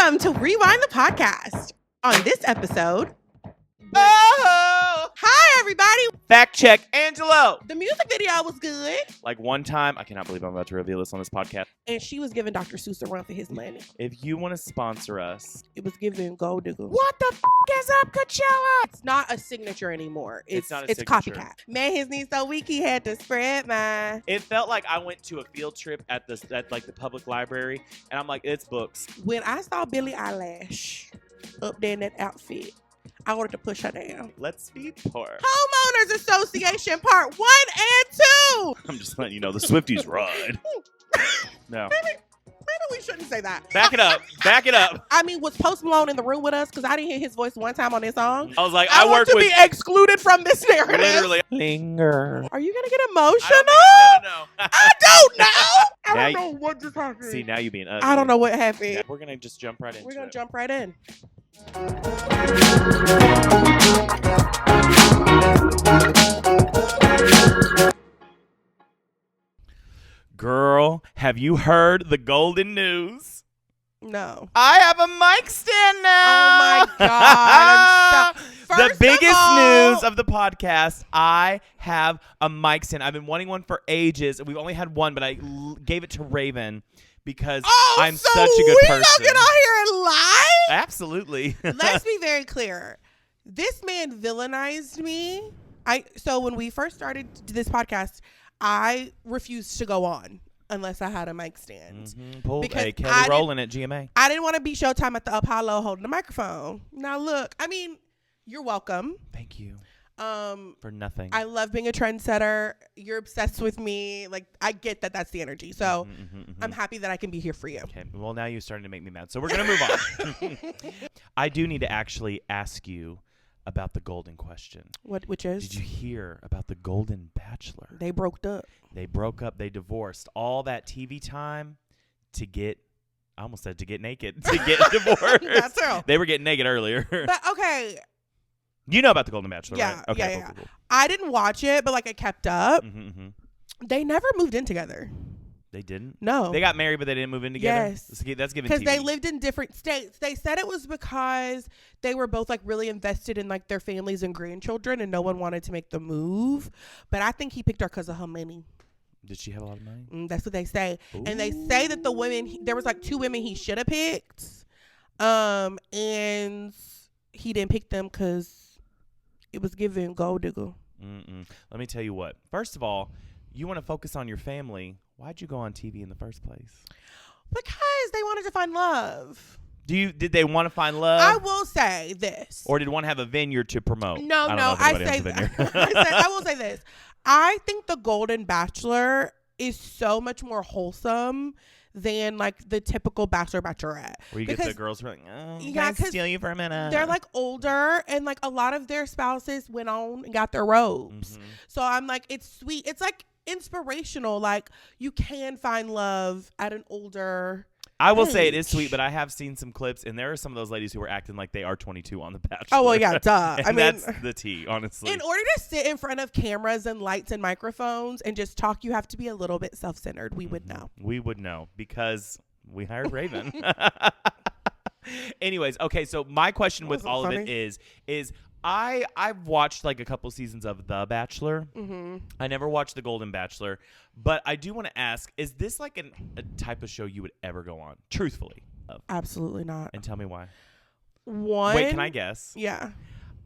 Welcome to Rewind the Podcast. On this episode, oh! Hi everybody. Fact check, Angelo. The music video was good. Like one time, I cannot believe I'm about to reveal this on this podcast. And she was giving Dr. Seuss a run for his money. If you want to sponsor us, It was giving gold digger. what the is up, Coachella? It's not a signature anymore. It's not a It's signature. copycat. Man, his knees so weak he had to spread mine. It felt like I went to a field trip at like the public library, and I'm like, it's books. When I saw Billie Eilish up there in that outfit, I wanted to push her down. Let's be poor. Homeowners Association Part 1 and 2. I'm just letting you know the Swifties ride. No, Maybe we shouldn't say that. back it up. Back it up. I mean, was Post Malone in the room with us? Because I didn't hear his voice one time on this song. I was like, I I want work to with be excluded from this narrative. literally linger. Are you gonna get emotional? No. I don't know. I Now don't you- know what just happened. See, now you being ugly. I don't know what happened. Yeah, we're gonna just jump right into We're gonna it. jump right in. Girl, have you heard the golden news? No. I have a mic stand now. Oh my God. I'm so- The First of biggest all- news of the podcast, I have a mic stand. I've been wanting one for ages. We've only had one, but I gave it to Raven because I'm so such a good we person. gonna get out here and lie? Absolutely. Let's be very clear. This man villainized me. So when we first started this podcast, I refused to go on unless I had a mic stand. Pulled Because a I Kelly didn't- Rowland at GMA. I didn't want to be Showtime at the Apollo holding the microphone. Now look, I mean, you're welcome. Thank you For for nothing. I love being a trendsetter. You're obsessed with me. Like, I get that that's the energy. So I'm happy that I can be here for you. Okay. Well, now you're starting to make me mad. So we're going to move on. I do need to actually ask you about the golden question. Which is? Did you hear about the Golden Bachelor? They broke up. They broke up. They divorced. All that TV time to get, I almost said to get naked, to get divorced. That's true. They were getting naked earlier. But okay, You know about the Golden Bachelor, Yeah, right? Okay, yeah. cool. I didn't watch it, but like I kept up. Mm-hmm. They never moved in together. They didn't? No. They got married, but they didn't move in together? Yes. That's giving Because TV. they lived in different states. They said it was because they were both like really invested in like their families and grandchildren, and no one wanted to make the move. But I think he picked her because of her money. Did she have a lot of money? That's what they say. And they say that the women, there was like 2 women he should have picked. And he didn't pick them because it was giving gold digger. Let me tell you what. First of all, you want to focus on your family. Why'd you go on TV in the first place? Because they wanted to find love. Did they want to find love? I will say this. Or did one have a vineyard to promote? No, I will say this. I think the Golden Bachelor is so much more wholesome than like the typical Bachelor Bachelorette. Where you get the girls who are like, oh, Yeah, can I steal you for a minute? They're like older, and like a lot of their spouses went on and got their robes. So I'm like, it's sweet. It's like inspirational. Like you can find love at an older I will say it age. is sweet, but I have seen some clips, and there are some of those ladies who are acting like they are 22 on The Bachelor. Oh, well, yeah, duh. And I mean, that's the tea, honestly. in order to sit in front of cameras and lights and microphones and just talk, you have to be a little bit self-centered. We would know. We would know because we hired Raven. Anyways, okay, so my question with Wasn't all of it funny. is I've watched like a couple seasons of The Bachelor. I never watched The Golden Bachelor, but I do want to ask, is this like a type of show you would ever go on? Truthfully. Absolutely not. And tell me why. One. Wait, can I guess? Yeah.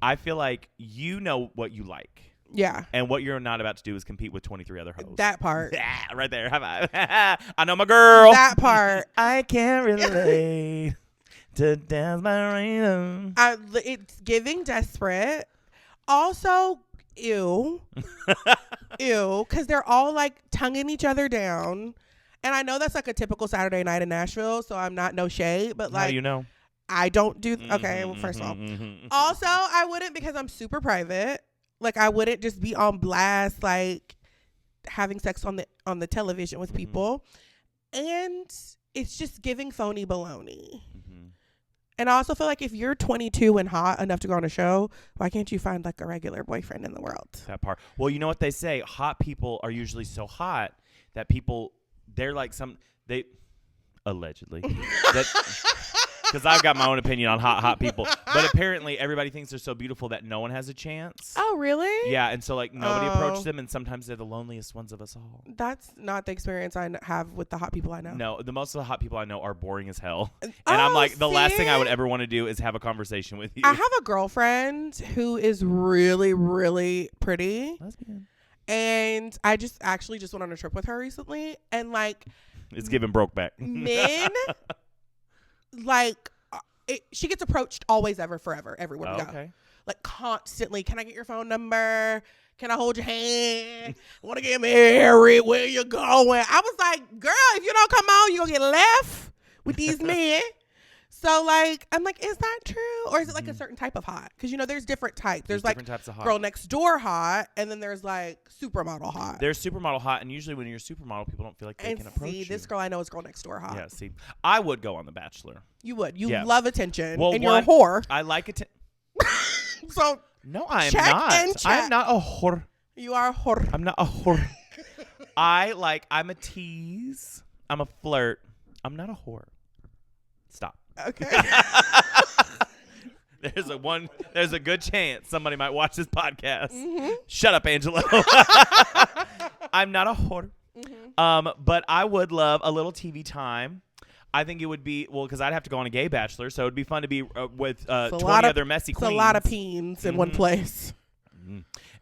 I feel like you know what you like. Yeah. And what you're not about to do is compete with 23 other hosts. That part. Yeah, right there. High five. I know my girl. That part. I can't relate to dance by rain. It's giving desperate. Also, ew. Ew. Because they're all like tonguing each other down. And I know that's like a typical Saturday night in Nashville, so I'm not no shade. But like, How do you know? I don't do. Okay, well, first of all. Also, I wouldn't because I'm super private. Like, I wouldn't just be on blast, like having sex on the television with people. And it's just giving phony baloney. And I also feel like if you're 22 and hot enough to go on a show, why can't you find like a regular boyfriend in the world? That part. Well, you know what they say? Hot people are usually so hot that they're like they allegedly. because I've got my own opinion on hot people. But apparently everybody thinks they're so beautiful that no one has a chance. Oh, really? Yeah, and so like nobody approaches them, and sometimes they're the loneliest ones of us all. That's not the experience I have with the hot people I know. No, the most of the hot people I know are boring as hell. And I'm like, the last thing I would ever want to do is have a conversation with you. I have a girlfriend who is really, really pretty. Lesbian. And I just went on a trip with her recently, and like, it's giving Brokeback. Men, like, she gets approached always, ever, forever, everywhere we go. Like, constantly. Can I get your phone number? Can I hold your hand? Want to get married? Where you going? I was like, girl, if you don't come on, you gonna get left with these men. So, like, I'm like, is that true? Or is it like a certain type of hot? Because, you know, there's different types. There's like different types of hot. Girl next door hot, and then there's like supermodel hot. There's supermodel hot, and usually when you're supermodel, people don't feel like they can approach you. This girl I know is girl next door hot. Yeah, see, I would go on The Bachelor. You would. You love attention, well, and you're a whore. I like it. So no, I am not. I am not a whore. You are a whore. I'm not a whore. I'm a tease. I'm a flirt. I'm not a whore. Stop. Okay. There's a good chance somebody might watch this podcast. Shut up, Angelo. I'm not a whore. But I would love a little TV time. I think it would be, because I'd have to go on a gay bachelor, so it would be fun to be with 20 other messy queens. It's a lot of peens in one place.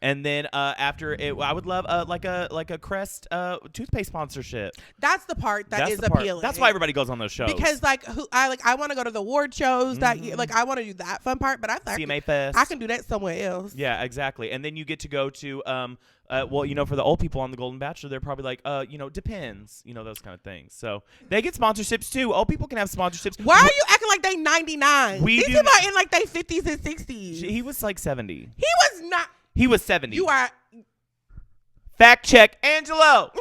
And then after it, I would love like a Crest toothpaste sponsorship. That's the part that is appealing. That's why everybody goes on those shows. Because I want to go to the award shows that like I want to do that fun part, but I think CMA Fest. I can do that somewhere else. Yeah, exactly. And then you get to go to for the old people on the Golden Bachelor, they're probably like depends, those kind of things. So they get sponsorships too. Old people can have sponsorships. Why are you acting like they 99? These people are in like their 50s and 60s. He was like 70. He was not. He was 70. You are. Fact check, Angelo.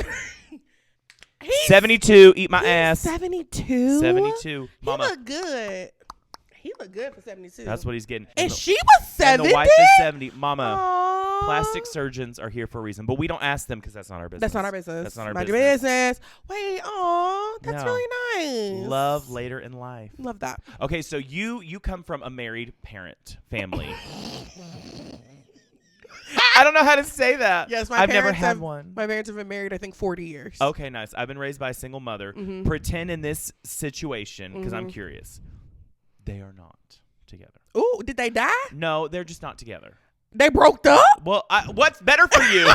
72. Eat my ass. 72. 72. Mama. He look good. He look good for 72. That's what he's getting. And she was 70. And the wife is 70. Mama. Aww. Plastic surgeons are here for a reason, but we don't ask them because that's not our business. That's not our business. That's not our Mind business. your business. Wait, that's really nice. Love later in life. Love that. Okay, so you come from a married parent family. I don't know how to say that. Yes, I've never had one. My parents have been married, I think, 40 years. Okay, nice. I've been raised by a single mother. Pretend in this situation, because I'm curious, they are not together. Ooh, did they die? No, they're just not together. They broke up? Well, what's better for you?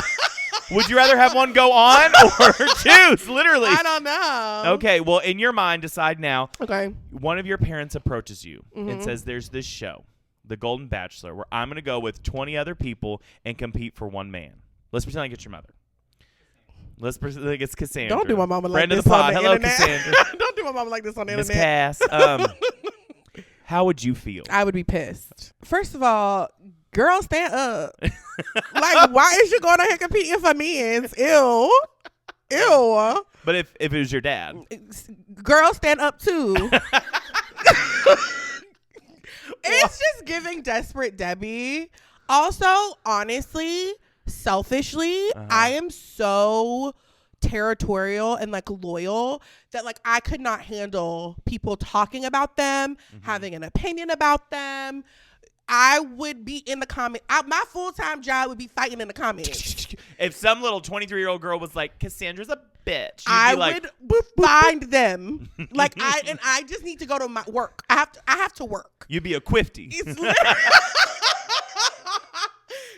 Would you rather have one go on or choose? Literally. I don't know. Okay, well, in your mind, decide now. Okay. One of your parents approaches you and says, there's this show, The Golden Bachelor, where I'm going to go with 20 other people and compete for one man. Let's pretend like it's your mother. Let's pretend like it's Cassandra. Don't do my mama like Friend this of the pod. on the Hello, internet. Cassandra. Don't do my mama like this on the Miss internet. Cass. How would you feel? I would be pissed. First of all, girl, stand up. Like, why is you going on here competing for men's? Ew. But if it was your dad. Girl, stand up too. It's just giving Desperate Debbie. Also, honestly, selfishly, I am so territorial and like loyal that like I could not handle people talking about them, having an opinion about them. I would be in the comment. My full-time job would be fighting in the comments. If some little 23-year-old girl was like, Cassandra's a bitch, I would find them. Like I just need to go to my work. I have to work. You'd be a quifty. It's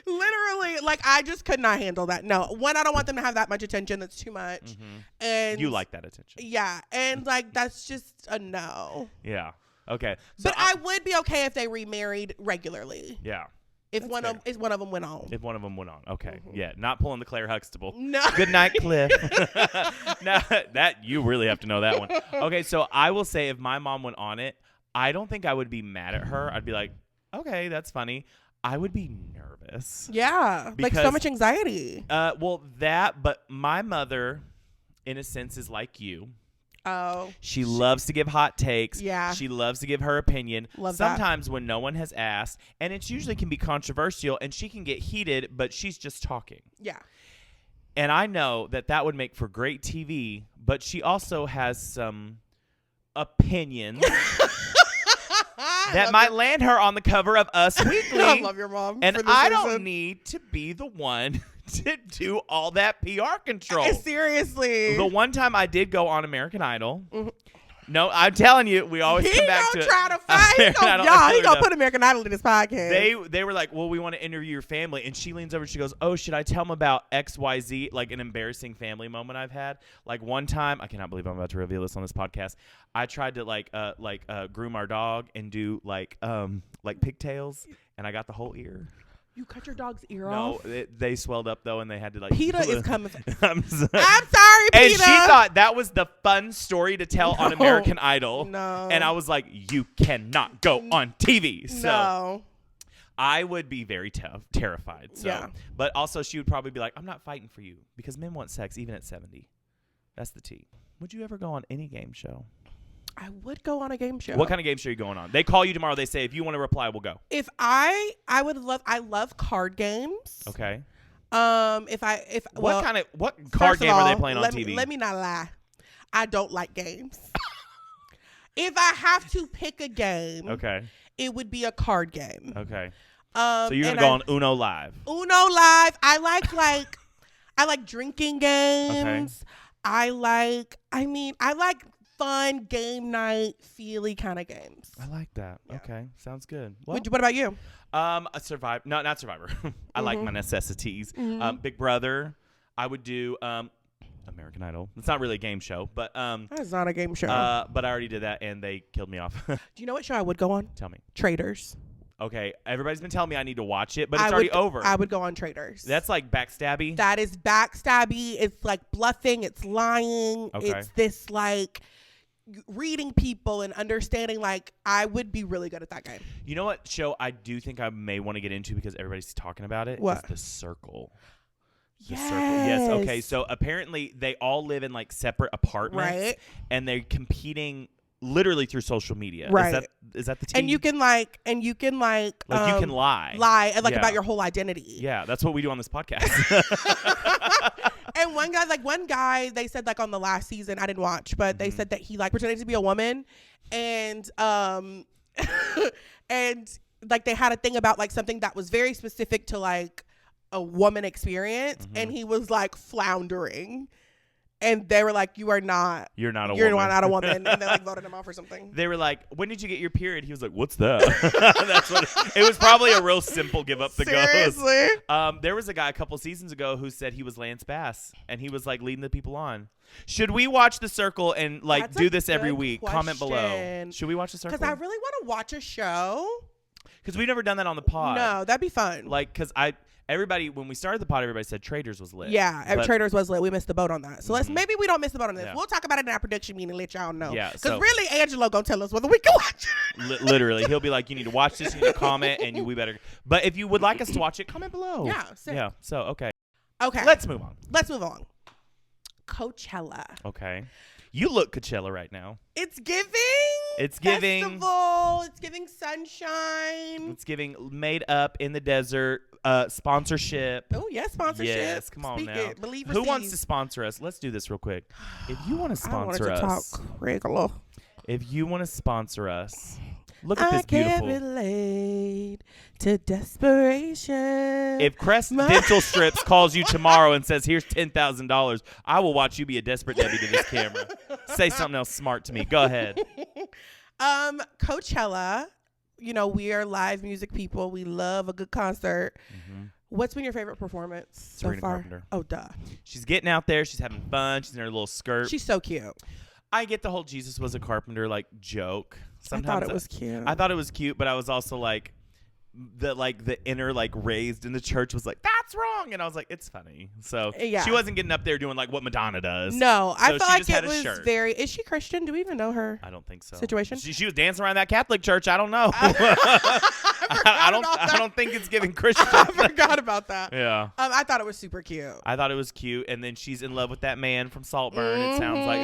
literally like I just could not handle that. No, one, I don't want them to have that much attention. That's too much. And you like that attention. Yeah, and like that's just a no. Yeah. Okay. So but I would be okay if they remarried regularly. Yeah. If one of them went on. If one of them went on. Okay. Yeah. Not pulling the Claire Huxtable. No. Good night, Cliff. Now that you really have to know that one. Okay. So I will say if my mom went on it, I don't think I would be mad at her. I'd be like, okay, that's funny. I would be nervous. Yeah. Like so much anxiety. But my mother, in a sense, is like you. Oh. She loves to give hot takes. Yeah. She loves to give her opinion. Sometimes that. when no one has asked, and it usually can be controversial, and she can get heated, but she's just talking. Yeah. And I know that would make for great TV, but she also has some opinions that might land her on the cover of Us Weekly. I love your mom. And I don't need to be the one to do all that PR control. Seriously. The one time I did go on American Idol. Mm-hmm. No, I'm telling you, we always come back to it. He gonna try to fight. He gonna put American Idol in his podcast. They were like, well, we want to interview your family. And she leans over and she goes, oh, should I tell them about XYZ, like an embarrassing family moment I've had? Like one time, I cannot believe I'm about to reveal this on this podcast. I tried to groom our dog and do like pigtails, and I got the whole ear. You cut your dog's ear off? No, they swelled up, though, and they had to, PETA is coming. I'm sorry, PETA. And she thought that was the fun story to tell on American Idol. No. And I was like, you cannot go on TV. So no. I would be very terrified. So. Yeah. But also, she would probably be like, I'm not fighting for you. Because men want sex, even at 70. That's the T. Would you ever go on any game show? I would go on a game show. What kind of game show are you going on? They call you tomorrow. They say, if you want to reply, we'll go. If I love card games. Okay. What card game are they playing on TV? Let me not lie. I don't like games. If I have to pick a game, okay, it would be a card game. Okay. So you're gonna go on Uno Live. Uno Live. I like drinking games. Okay. I like fun game night feely kind of games. I like that. Yeah. Okay, sounds good. Well, what about you? A Survivor. No, not Survivor. I like my necessities. Big Brother. I would do American Idol. It's not really a game show, but that's not a game show. But I already did that, and they killed me off. Do you know what show I would go on? Tell me. Traitors. Okay, everybody's been telling me I need to watch it, but it's already over. I would go on Traitors. That's like backstabby. That is backstabby. It's like bluffing. It's lying. Okay. It's this like reading people and understanding. Like, I would be really good at that game. You know what show I do think I may want to get into because everybody's talking about it? What? Is The Circle. Yes. The Circle. Yes. Okay. So apparently they all live in like separate apartments, right? And they're competing literally through social media. Right. Is that the team? And you can you can you can lie and about your whole identity. Yeah, that's what we do on this podcast. And one guy, they said like on the last season, I didn't watch, but they said that he like pretended to be a woman, and and like they had a thing about like something that was very specific to like a woman experience, and he was like floundering. And they were like, you're not a woman. You're not a woman. And they like voted him off or something. They were like, when did you get your period? He was like, what's that? That's what it was. Probably a real simple give up the ghost. Seriously? There was a guy a couple seasons ago who said he was Lance Bass, and he was like leading the people on. Should we watch The Circle and like do this every week? Question. Comment below. Should we watch The Circle? Because I really want to watch a show. Because we've never done that on the pod. No, that'd be fun. Like, because everybody, when we started the pod, everybody said Traitors was lit. Yeah, Traitors was lit. We missed the boat on that. So maybe we don't miss the boat on this. Yeah. We'll talk about it in our prediction meeting and let y'all know. Yeah. Because really, Angelo gonna tell us whether we can watch it. Literally. He'll be like, you need to watch this, you need to comment, and we better. But if you would like us to watch it, comment below. Yeah. Sick. Yeah. So, okay. Okay. Let's move on. Coachella. Okay. You look Coachella right now. It's giving. It's giving. Festival. It's giving sunshine. It's giving made up in the desert. Sponsorship. Oh, yes, sponsorship. Yes, come on now. Believe Who wants to sponsor us? Let's do this real quick. If you want to sponsor us. Talk regular. If you want to sponsor us. Look at this beautiful. I can't relate to desperation. If Crest Dental Strips calls you tomorrow and says, here's $10,000, I will watch you be a desperate Debbie to this camera. Say something else smart to me. Go ahead. Coachella, we are live music people. We love a good concert. Mm-hmm. What's been your favorite performance so far? Carpenter. Oh, duh. She's getting out there. She's having fun. She's in her little skirt. She's so cute. I get the whole Jesus was a carpenter like joke. Sometimes I thought it was cute. I thought it was cute, but I was also like the inner like raised in the church was like, that's wrong, and I was like, it's funny. So she wasn't getting up there doing like what Madonna does. No, so I feel like it was very. Is she Christian? Do we even know her? I don't think so. Situation. She was dancing around that Catholic church. I don't know. I don't think it's giving Christian. I forgot about that. Yeah. I thought it was super cute. I thought it was cute, and then she's in love with that man from Saltburn. It sounds like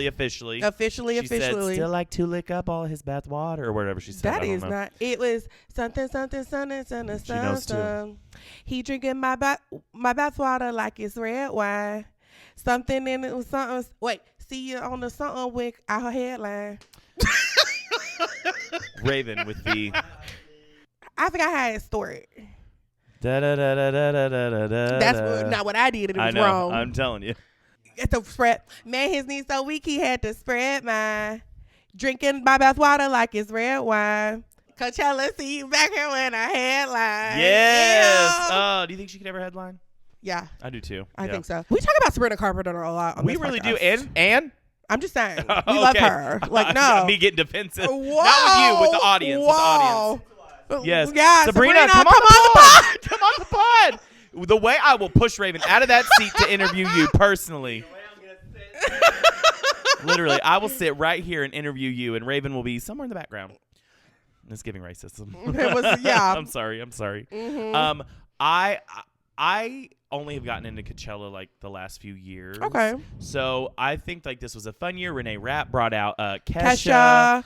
officially. She said, still like to lick up all his bath water or whatever she said. That is not. It was something. She knows too. He drinking my bath water like it's red wine. Something in it was something. Wait, see you on the something with our headline. Raven with the. I think I had a story. Da, da, da, da, da, da, da, da, That's not what I did. It was I know. wrong. I'm telling you. Get the spread. Man, his knees so weak he had to spread mine. Drinking my bath water like it's red wine. Coachella, see you back here when I headline. Yes. Oh, do you think she could ever headline? Yeah. I do too. I think so. We talk about Sabrina Carpenter a lot on We this really podcast. do. And? I'm just saying. We love her. Like, no. Me getting defensive. Whoa. Not with you, with the audience. Whoa. With the audience. Yes. Yeah, Sabrina, come on the pod. Come on the pod. The way I will push Raven out of that seat to interview you personally. Literally, I will sit right here and interview you, and Raven will be somewhere in the background. It's giving racism. It was, yeah. I'm sorry. Mm-hmm. I only have gotten into Coachella like the last few years. Okay. So I think like this was a fun year. Renee Rapp brought out Kesha.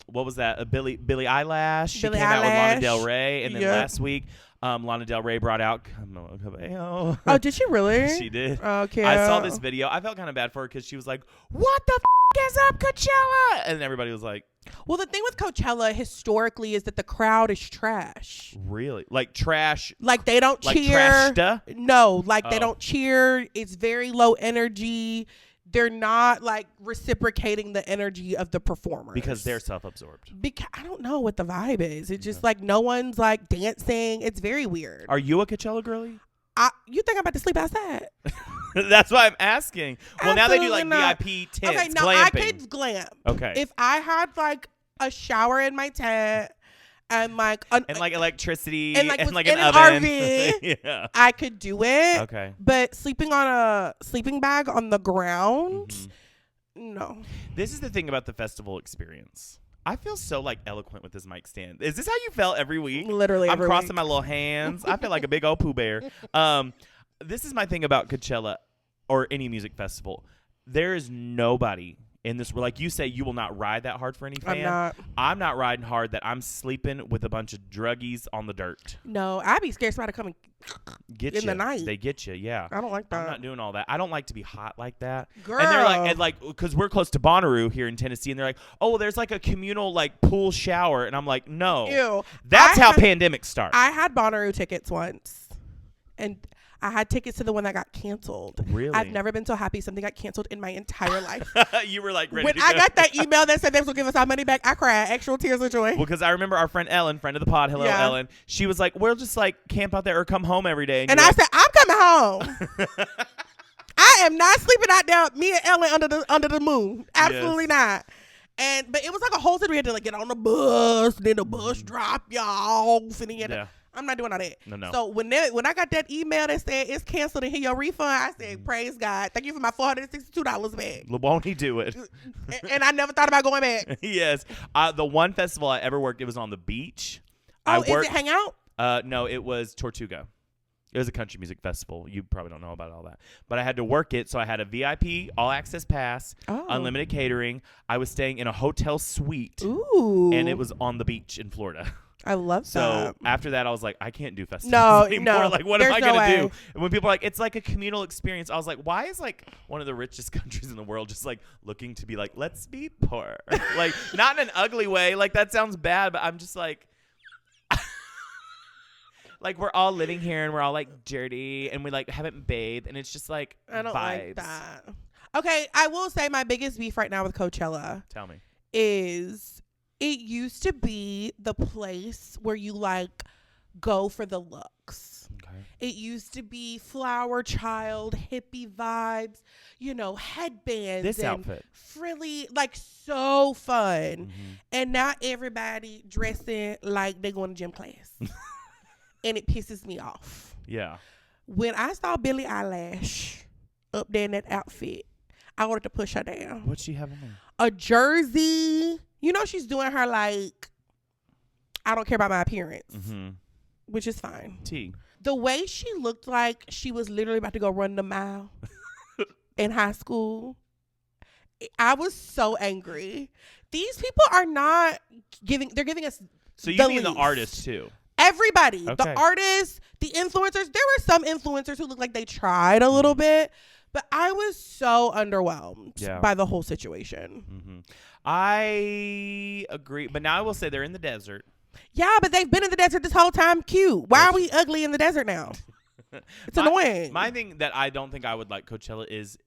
What was that? Billie Eilish. She came out with Lana Del Rey, and then last week, Lana Del Rey brought out Cabello. Oh, did she really? She did. Okay. I saw this video. I felt kind of bad for her because she was like, "What the f is up, Coachella?" And everybody was like, well, the thing with Coachella historically is that the crowd is trash. "Really? Like trash? Like they don't Like cheer. trashta? No, like they don't cheer. It's very low energy. They're not like reciprocating the energy of the performers Because they're self-absorbed. Because I don't know what the vibe is. It's just like no one's like dancing. It's very weird. Are you a Coachella girlie? You think I'm about to sleep outside? That's why I'm asking. Well, now they do like Absolutely not. VIP tents. Okay, no, glamping. I could glamp. Okay. If I had like a shower in my tent and like and like electricity and and like in an oven. RV, Yeah. I could do it. Okay. But sleeping on a sleeping bag on the ground, no. This is the thing about the festival experience. I feel so like eloquent with this mic stand. Is this how you felt every week? Literally I'm every crossing week. my little hands. I feel like a big old Pooh Bear. This is my thing about Coachella or any music festival. There is nobody in this. Like you say, you will not ride that hard for any fan. I'm not riding hard that I'm sleeping with a bunch of druggies on the dirt. No, I'd be scared somebody to come and Get in you. the night. They get you, yeah. I don't like that. I'm not doing all that. I don't like to be hot like that. Girl. And they're like, because we're close to Bonnaroo here in Tennessee, and they're like, oh, well, there's like a communal like pool shower, and I'm like, no. Ew. That's how pandemics start. I had Bonnaroo tickets once, and I had tickets to the one that got canceled. Really? I've never been so happy something got canceled in my entire life. You were like ready When to go. I got that email that said they will give us our money back, I cried actual tears of joy. Well, because I remember our friend Ellen, friend of the pod, hello Ellen, she was like, we'll just like camp out there or come home every day. And I said, I'm coming home. I am not sleeping out there, me and Ellen under the moon. Absolutely not. But it was like a whole thing. We had to like get on the bus, then the bus drop y'all off, and then I'm not doing all that. No. So when I got that email that said it's canceled and here your refund, I said, praise God. Thank you for my $462 back. Won't he do it? And I never thought about going back. Yes. The one festival I ever worked, it was on the beach. Is it Hangout? No, it was Tortuga. It was a country music festival. You probably don't know about all that. But I had to work it, so I had a VIP, all-access pass, unlimited catering. I was staying in a hotel suite. Ooh. And it was on the beach in Florida. I love that. So after that, I was like, I can't do festivals anymore. No. Like, what am I going to do? And when people are like, it's like a communal experience, I was like, why is like one of the richest countries in the world just like looking to be like, let's be poor? Like, not in an ugly way. Like, that sounds bad, but I'm just like, like, we're all living here and we're all like dirty and we like haven't bathed. And it's just like, I don't vibes. like that. Okay, I will say my biggest beef right now with Coachella. Tell me. Is it used to be the place where you like go for the looks. Okay. It used to be flower child, hippie vibes, headbands. This and outfit. Frilly, like so fun. Mm-hmm. And now everybody dressing like they're going to gym class. And it pisses me off. Yeah. When I saw Billie Eilish up there in that outfit, I wanted to push her down. What'd she have on there? A jersey. She's doing her like, I don't care about my appearance, which is fine. The way she looked like she was literally about to go run the mile in high school, I was so angry. These people are not they're giving us So you mean the artists too? Everybody. Okay. The artists, the influencers. There were some influencers who looked like they tried a little bit, But I was so underwhelmed by the whole situation. Mm-hmm. I agree. But now I will say they're in the desert. Yeah, but they've been in the desert this whole time. Cute. Why are we ugly in the desert now? It's annoying. My thing that I don't think I would like Coachella is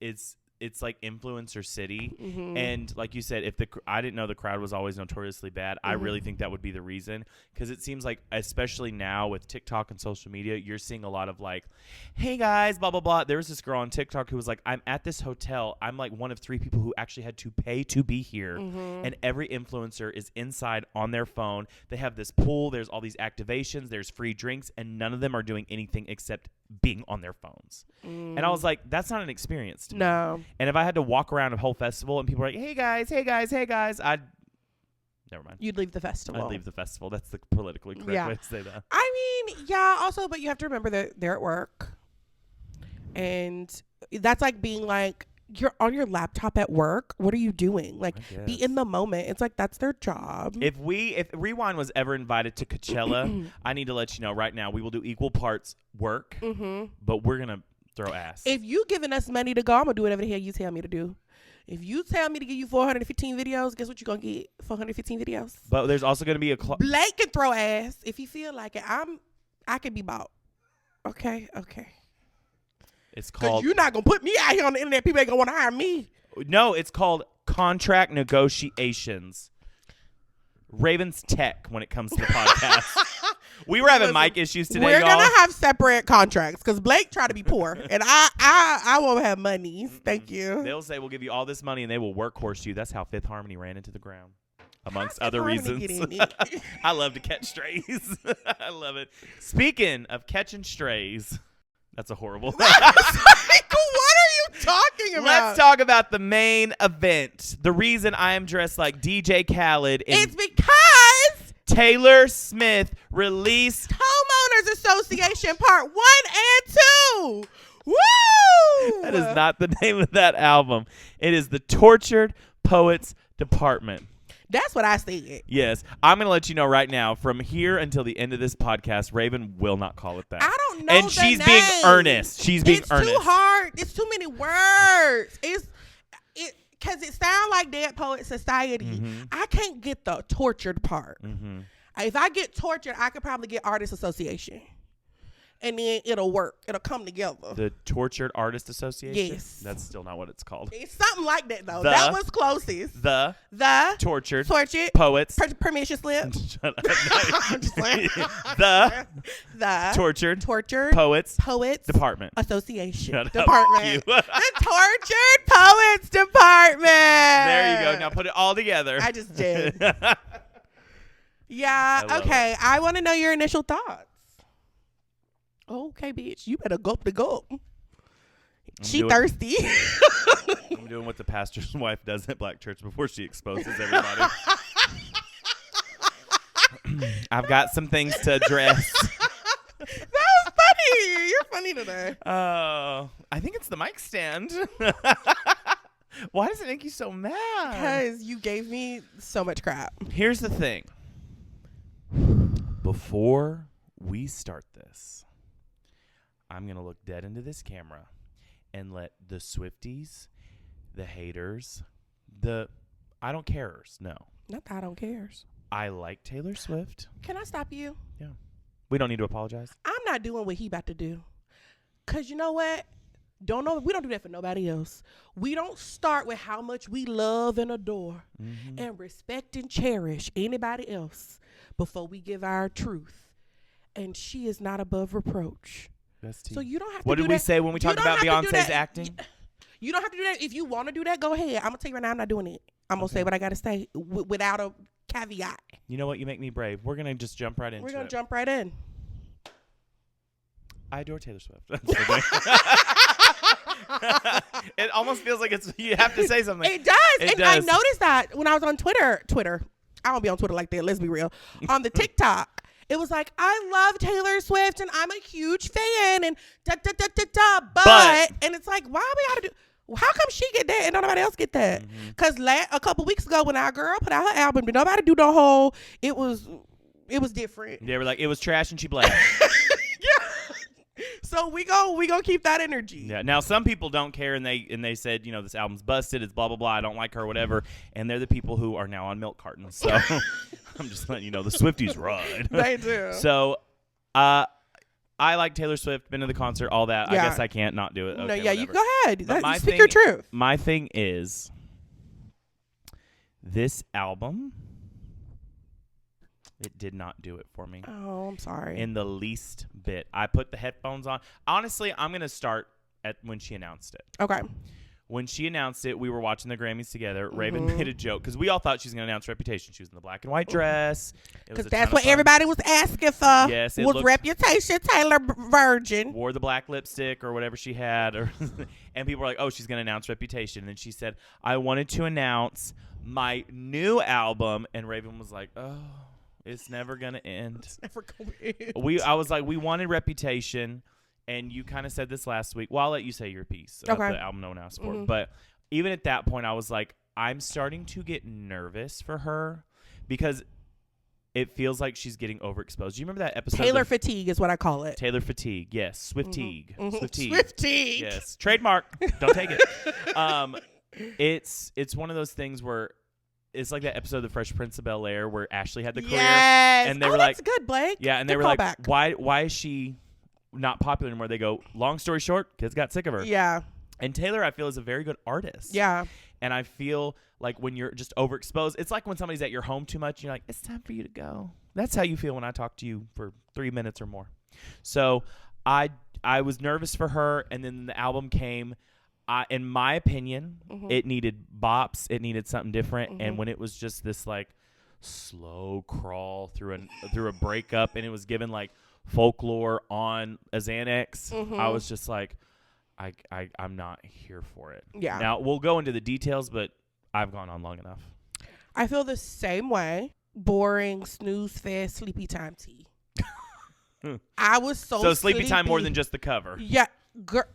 it's like influencer city, and like you said, if I didn't know the crowd was always notoriously bad. I really think that would be the reason, because it seems like, especially now with TikTok and social media, you're seeing a lot of like, hey guys, blah blah blah. There was this girl on TikTok who was like, I'm at this hotel, I'm like one of 3 people who actually had to pay to be here, and every influencer is inside on their phone. They have this pool, there's all these activations, there's free drinks, and none of them are doing anything except being on their phones. And I was like, that's not an experience to me. And if I had to walk around a whole festival and people were like, hey guys, I'd never mind. You'd leave the festival. I'd leave the festival. That's the politically correct way to say that. I mean, yeah, also, but you have to remember that they're at work. And that's like being like, you're on your laptop at work. What are you doing? Like, be in the moment. It's like, that's their job. If Rewind was ever invited to Coachella, I need to let you know right now, we will do equal parts work, but we're going to throw ass. If you giving us money to go, I'm going to do whatever the hell you tell me to do. If you tell me to give you 415 videos, guess what you're going to get? 415 videos. But there's also going to be a... Blake can throw ass. If he feel like it, I can be bought. Okay. It's called... You're not going to put me out here on the internet. People ain't going to want to hire me. No, it's called contract negotiations. Raven's tech when it comes to the podcast. We were having mic issues today, We're y'all. going to have separate contracts because Blake tried to be poor, and I won't have money. Thank you. They'll say, we'll give you all this money, and they will workhorse you. That's how Fifth Harmony ran into the ground, amongst other reasons. I love to catch strays. I love it. Speaking of catching strays, that's a horrible thing. What are you talking about? Let's talk about the main event. The reason I am dressed like DJ Khaled. It's because Taylor Smith released Homeowners Association Part 1 and 2. Woo! That is not the name of that album. It is the Tortured Poets Department. That's what I said. Yes. I'm going to let you know right now, from here until the end of this podcast, Raven will not call it that. I don't know. And she's being earnest. She's being earnest. It's too hard. It's too many words. Because it sounds like Dead Poet Society. I can't get the tortured part. If I get tortured, I could probably get Artist Association. And then it'll work. It'll come together. The Tortured Artist Association? Yes. That's still not what it's called. It's something like that, though. That was closest. The Tortured Poets. Permission slip. Shut up. I'm just playing. The Tortured Poets Department. Association. Department. The Tortured Poets Department. There you go. Now put it all together. I just did. Yeah. Okay. I want to know your initial thoughts. Okay, bitch. You better gulp the gulp. She thirsty. I'm doing what the pastor's wife does at Black Church before she exposes everybody. I've got some things to address. That was funny. You're funny today. Oh, I think it's the mic stand. Why does it make you so mad? Because you gave me so much crap. Here's the thing. Before we start this, I'm going to look dead into this camera and let the Swifties, the haters, the I don't carers know. Not the I don't cares. I like Taylor Swift. Can I stop you? Yeah. We don't need to apologize. I'm not doing what he about to do. Because you know what? We don't do that for nobody else. We don't start with how much we love and adore and respect and cherish anybody else before we give our truth. And she is not above reproach. So you don't have to What did we say when we talked about Beyonce's acting? You don't have to do that. If you want to do that, go ahead. I'm going to tell you right now, I'm not doing it. I'm going to say what I got to say without a caveat. You know what? You make me brave. We're going to just jump right into it. We're going to jump right in. I adore Taylor Swift. It almost feels like you have to say something. It does. I noticed that when I was on Twitter. I don't be on Twitter like that. Let's be real. On the TikTok, it was like, I love Taylor Swift and I'm a huge fan and da-da-da-da-da. But, and it's like, why we got to do, how come she get that and nobody else get that? Because a couple weeks ago when our girl put out her album, did nobody do the whole, it was different. They were like, it was trash and she black. Yeah. So So we gonna keep that energy. Yeah. Now some people don't care, and they said, this album's busted. It's blah blah blah. I don't like her, whatever. And they're the people who are now on milk cartons. So I'm just letting you know the Swifties ride. They do. So, I like Taylor Swift. Been to the concert, all that. Yeah. I guess I can't not do it. Okay, no, yeah, whatever. you go ahead. You speak thing, your truth. My thing is this album. It did not do it for me. Oh, I'm sorry. In the least bit. I put the headphones on. Honestly, I'm going to start at when she announced it. Okay. When she announced it, we were watching the Grammys together. Raven made a joke because we all thought she was going to announce Reputation. She was in the black and white dress. Because that's what everybody was asking for. Yes. Was Reputation Taylor Virgin. Wore the black lipstick or whatever she had. And people were like, oh, she's going to announce Reputation. And then she said, I wanted to announce my new album. And Raven was like, oh. It's never gonna end. It's never gonna end. I was like, we wanted Reputation, and you kind of said this last week. Well, I'll let you say your piece of the album no one asked for. But even at that point, I was like, I'm starting to get nervous for her because it feels like she's getting overexposed. Do you remember that episode? Taylor fatigue is what I call it. Taylor fatigue, yes. Swiftigue. Swiftigue. Yes. Trademark. Don't take it. It's one of those things where. It's like that episode of The Fresh Prince of Bel-Air where Ashley had the career. And they were that's good, Blake. Yeah, and they were like, why is she not popular anymore? They go, long story short, kids got sick of her. Yeah. And Taylor, I feel, is a very good artist. Yeah. And I feel like when you're just overexposed, it's like when somebody's at your home too much, you're like, it's time for you to go. That's how you feel when I talk to you for 3 minutes or more. So I was nervous for her, and then the album came. In my opinion, it needed bops. It needed something different. And when it was just this like slow crawl through a breakup, and it was given like folklore on a Xanax, I was just like, I'm not here for it. Yeah. Now we'll go into the details, but I've gone on long enough. I feel the same way. Boring, snooze fest, sleepy time tea. I was so sleepy time more than just the cover. Yeah, girl.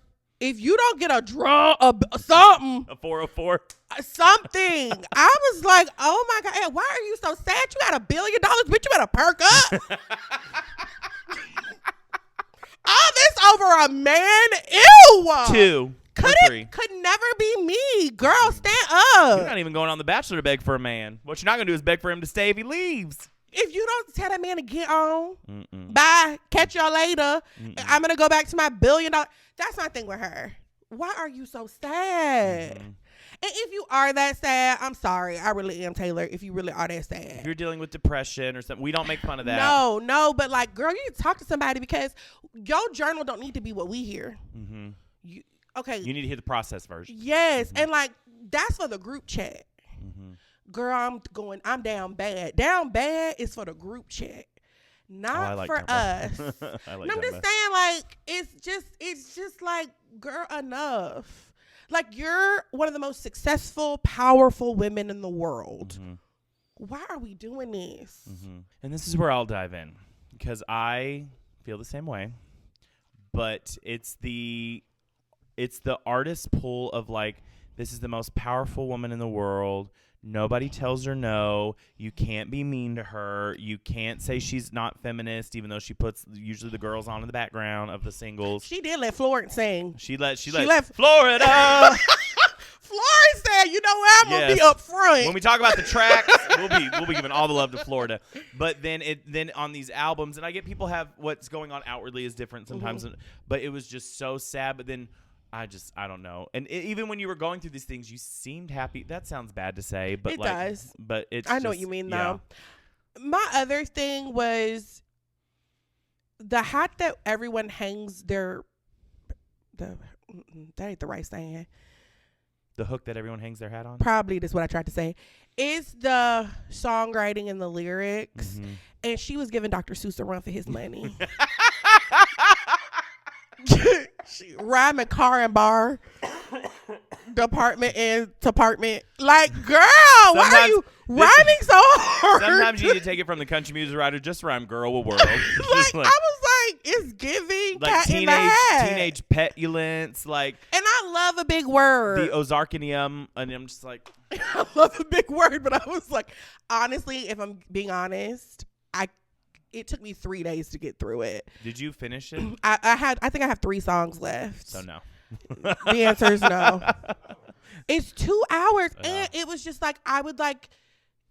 If you don't get a draw, something. A 404? Something. I was like, oh, my God. Hey, why are you so sad? You got $1 billion. Bitch, you better perk up. All this over a man? Ew. 2 or 3. Could never be me. Girl, stand up. You're not even going on The Bachelor to beg for a man. What you're not going to do is beg for him to stay if he leaves. If you don't tell that man to get on, bye, catch y'all later. I'm going to go back to my $1 billion. That's my thing with her. Why are you so sad? And if you are that sad, I'm sorry. I really am, Taylor, if you really are that sad. If you're dealing with depression or something, we don't make fun of that. No, but like, girl, you need to talk to somebody because your journal don't need to be what we hear. You need to hear the process version. Yes, and like, that's for the group chat. Girl, I'm down bad. Down bad is for the group chat, not for us. I'm just saying, like, it's just like, girl, enough. Like, you're one of the most successful, powerful women in the world. Why are we doing this? And this is where I'll dive in because I feel the same way, but it's the artist pull of like, this is the most powerful woman in the world. Nobody tells her no. You can't be mean to her. You can't say she's not feminist, even though she puts usually the girls on in the background of the singles. She did let Florence sing. She let Florida. Florence said, "You know what? I'm gonna be up front." When we talk about the tracks, we'll be giving all the love to Florida. But then on these albums, and I get people have what's going on outwardly is different sometimes, but it was just so sad. But then. I don't know. And even when you were going through these things, you seemed happy. That sounds bad to say, but it does. But it's I know what you mean, though. My other thing was the hat that everyone hangs that ain't the right saying. The hook that everyone hangs their hat on? Probably that's what I tried to say. Is the songwriting and the lyrics. And she was giving Dr. Seuss a run for his money. She rhyming car and bar, department and department. Like, girl, why are you rhyming so hard? Sometimes you need to take it from the country music writer. Just rhyme "girl" will work. like, I was like, it's giving like teenage petulance. Like, and I love a big word. The Ozarkanium, and I'm just like, I love a big word, but I was like, honestly, if I'm being honest, I it took me 3 days to get through it. Did you finish it? I think I have 3 songs left. So no. The answer is no. It's 2 hours, and it was just like I would like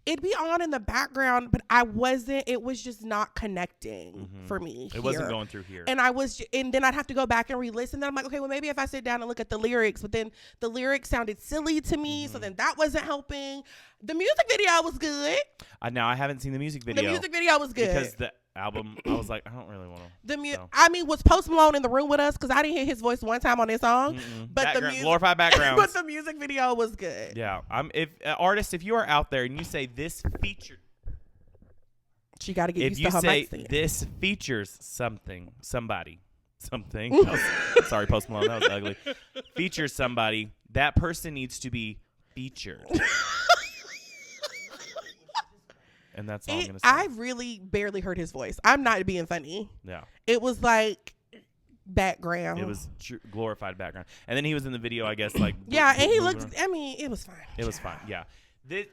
it'd be on in the background, but it was just not connecting for me. It wasn't going through here. And and then I'd have to go back and re-listen. Then I'm like, okay, well, maybe if I sit down and look at the lyrics, but then the lyrics sounded silly to me. So then that wasn't helping. The music video was good. Now I haven't seen the music video. The music video was good. Because the album, I was like, I don't really want to. I mean, was Post Malone in the room with us? Because I didn't hear his voice one time on this song. But the music, glorified backgrounds. But the music video was good. Yeah, artist, if you are out there and you say this featured, she got to get used to her If you mic say stand. this features something. Sorry, Post Malone, that was ugly. Features somebody. That person needs to be featured. And that's all I'm going to say. I really barely heard his voice. I'm not being funny. Yeah. It was like background. It was glorified background. And then he was in the video, I guess, like. Yeah, and he looked, I mean, it was fine. It was fine, yeah.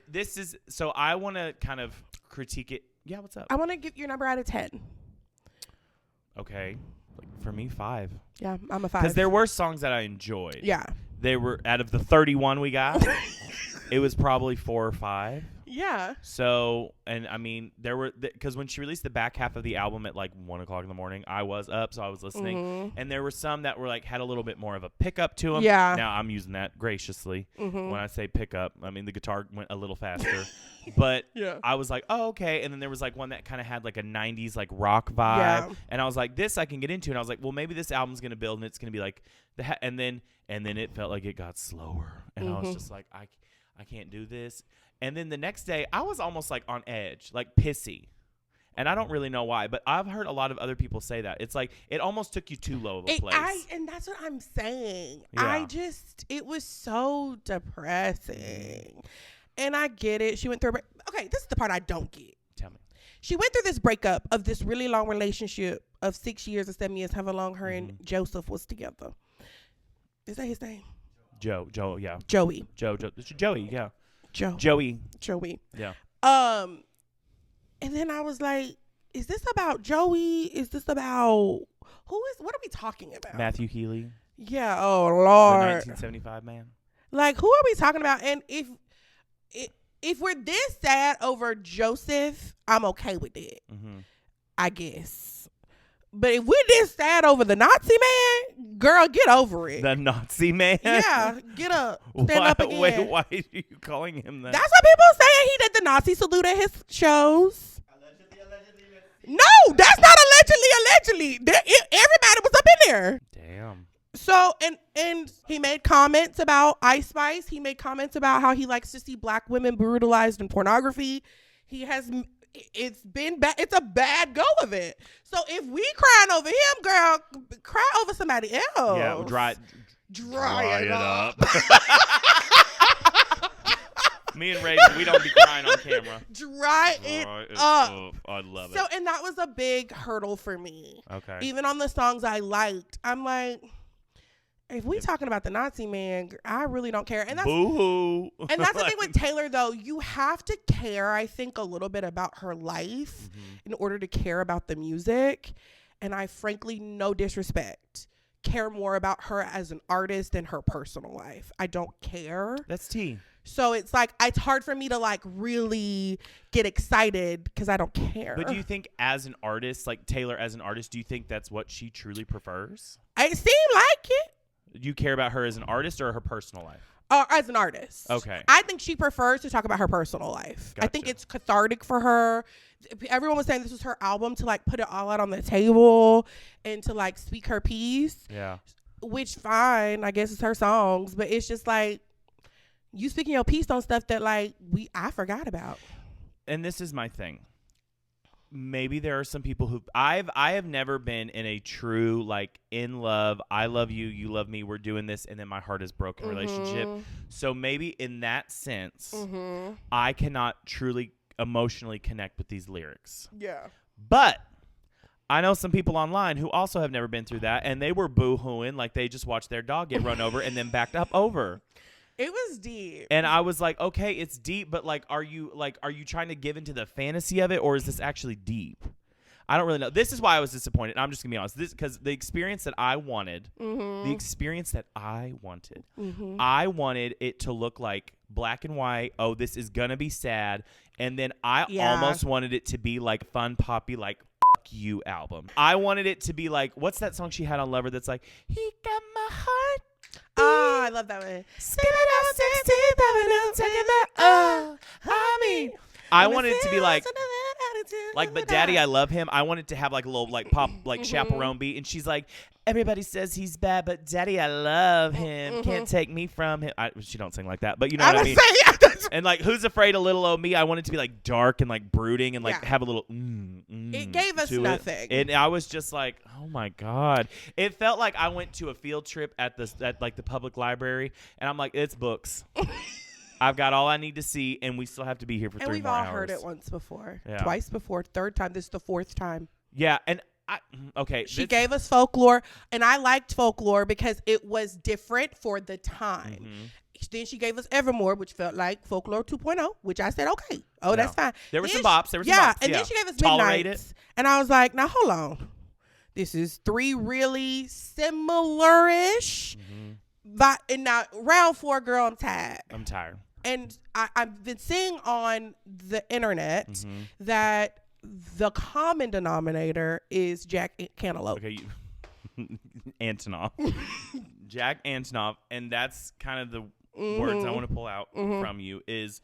This is, so I want to kind of critique it. Yeah, what's up? I want to give your number out of 10. Okay. Like, for me, 5. Yeah, I'm a 5. Because there were songs that I enjoyed. Yeah. They were, out of the 31 we got, it was probably 4 or 5. Yeah. So, and I mean, there were, because when she released the back half of the album at like 1 o'clock in the morning, I was up, so I was listening. And there were some that were like, had a little bit more of a pickup to them. Yeah. Now I'm using that graciously. When I say pickup, I mean the guitar went a little faster. But yeah. I was like, oh, okay. And then there was like one that kind of had like a 90s like rock vibe. Yeah. And I was like, this I can get into. And I was like, well, maybe this album's going to build and it's going to be like, and then it felt like it got slower. And I was just like, I can't do this. And then the next day, I was almost like on edge, like pissy. And I don't really know why, but I've heard a lot of other people say that. It's like, it almost took you too low of a place. And that's what I'm saying. Yeah. It was so depressing. And I get it. She went through okay, this is the part I don't get. Tell me. She went through this breakup of this really long relationship of 6 years or 7 years, however long her and Joseph was together. Is that his name? Joe, yeah. Joey. Joey, yeah. Joey. Yeah. And then I was like, is this about Joey? Is this about what are we talking about? Matthew Healy. Yeah, oh The Lord. 1975 man. Like, who are we talking about? And if we're this sad over Joseph, I'm okay with it. I guess. But if we're this sad over the Nazi man, girl, get over it. The Nazi man? Yeah, get up. Stand up again. Wait, why are you calling him that? That's what people are saying. He did the Nazi salute at his shows. No, that's not allegedly. Everybody was up in there. Damn. So, and he made comments about Ice Spice. He made comments about how he likes to see black women brutalized in pornography. It's been bad. It's a bad go of it. So if we crying over him, girl, cry over somebody else. Yeah, dry it up. Me and Ray, we don't be crying on camera. Dry it up. I love it. So, and that was a big hurdle for me. Okay. Even on the songs I liked, I'm like, if we talking about the Nazi man, I really don't care. And that's boo-hoo. And that's the thing with Taylor, though. You have to care, I think, a little bit about her life in order to care about the music. And I, frankly, no disrespect, care more about her as an artist than her personal life. I don't care. That's tea. So it's like, it's hard for me to like really get excited because I don't care. But do you think as an artist, like Taylor as an artist, do you think that's what she truly prefers? It seemed like it. Do you care about her as an artist or her personal life? As an artist. Okay. I think she prefers to talk about her personal life. Gotcha. I think it's cathartic for her. Everyone was saying this was her album to like put it all out on the table and to like speak her piece. Yeah. Which fine, I guess it's her songs, but it's just like you speaking your piece on stuff that like I forgot about. And this is my thing. Maybe there are some people who I have never been in a true like in love, I love you, you love me, we're doing this, and then my heart is broken relationship. So maybe in that sense, I cannot truly emotionally connect with these lyrics. Yeah. But I know some people online who also have never been through that, and they were boo-hooing like they just watched their dog get run over and then backed up over. It was deep. And I was like, okay, it's deep, but like, are you trying to give into the fantasy of it, or is this actually deep? I don't really know. This is why I was disappointed. I'm just gonna be honest. This because the experience that I wanted, I wanted it to look like black and white. Oh, this is gonna be sad. And then I almost wanted it to be like fun poppy, like fuck you album. I wanted it to be like, what's that song she had on Lover that's like, he got my heart. Oh, I love that one. I wanted it to be like, but Daddy, I love him. I wanted to have like a little like pop, like chaperone beat. And she's like, everybody says he's bad, but Daddy, I love him. Can't take me from him. She don't sing like that, but you know what I mean? And like, Who's Afraid of Little Old Me? I wanted it to be like dark and like brooding and like have a little it gave us nothing. And I was just like, oh my God. It felt like I went to a field trip at like the public library, and I'm like, it's books. I've got all I need to see, and we still have to be here for 3 more hours. And we've all heard it once before, twice before, third time. This is the fourth time. Yeah, and she gave us folklore, and I liked folklore because it was different for the time. Then she gave us Evermore, which felt like folklore 2.0, which I said, okay. Oh, that's fine. There were some bops. There were some bops. And then she gave us Midnights. And I was like, now hold on. This is 3 really similar-ish. But and now round 4, girl, I'm tired. And I've been seeing on the internet that the common denominator is Jack Cantaloupe. Okay, Antonoff. Jack Antonoff, and that's kind of the words I want to pull out from you is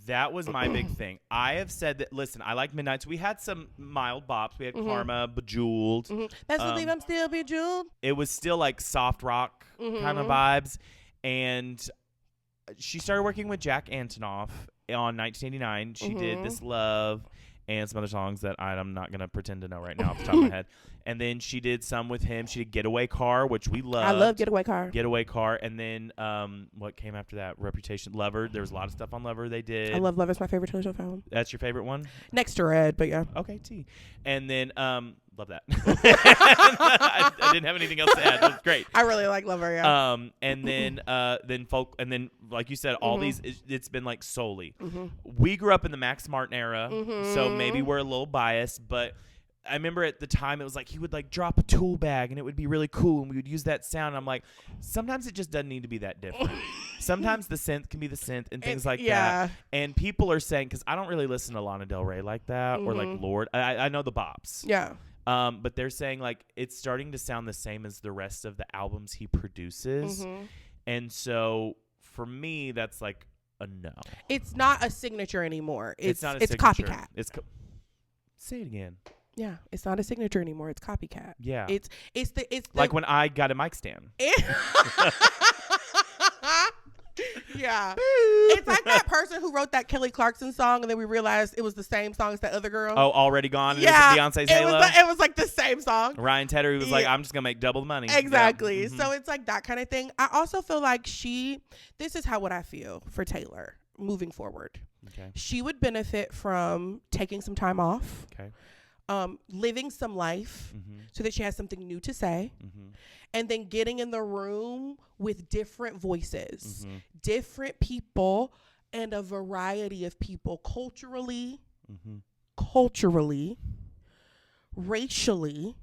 that was my big thing. I have said that, listen, I like Midnights. We had some mild bops. We had Karma, Bejeweled. Best believe I'm still bejeweled. It was still like soft rock kind of vibes. And she started working with Jack Antonoff on 1989. She did This Love and some other songs that I'm not going to pretend to know right now off the top of my head. And then she did some with him. She did Getaway Car, which we loved. I love Getaway Car. And then what came after that? Reputation. Lover. There was a lot of stuff on Lover they did. I love Lover. It's my favorite Taylor Swift album. That's your favorite one? Next to Red, but yeah. Okay, T. And then love that. I didn't have anything else to add. That was great. I really like Lover, yeah. And then folk, and then like you said, all these it's been like solely. We grew up in the Max Martin era, so maybe we're a little biased, but I remember at the time it was like he would like drop a tool bag and it would be really cool and we would use that sound. And I'm like, sometimes it just doesn't need to be that different. Sometimes the synth can be the synth and things like that. And people are saying, because I don't really listen to Lana Del Rey like that or like Lorde. I know the bops. Yeah. But they're saying like it's starting to sound the same as the rest of the albums he produces. And so for me, that's like a no. It's not a signature anymore. It's not a signature. Copycat. Say it again. Yeah, it's not a signature anymore. It's copycat. Yeah, it's the like when I got a mic stand. Yeah, it's like that person who wrote that Kelly Clarkson song, and then we realized it was the same song as that other girl. Oh, Already Gone. Yeah, Beyonce's Halo. It was like the same song. Ryan Tedder was like, I'm just gonna make double the money. Exactly. Yeah. So it's like that kind of thing. I also feel like this is what I feel for Taylor moving forward. Okay. She would benefit from taking some time off. Okay. Living some life so that she has something new to say, and then getting in the room with different voices, different people, and a variety of people culturally, racially,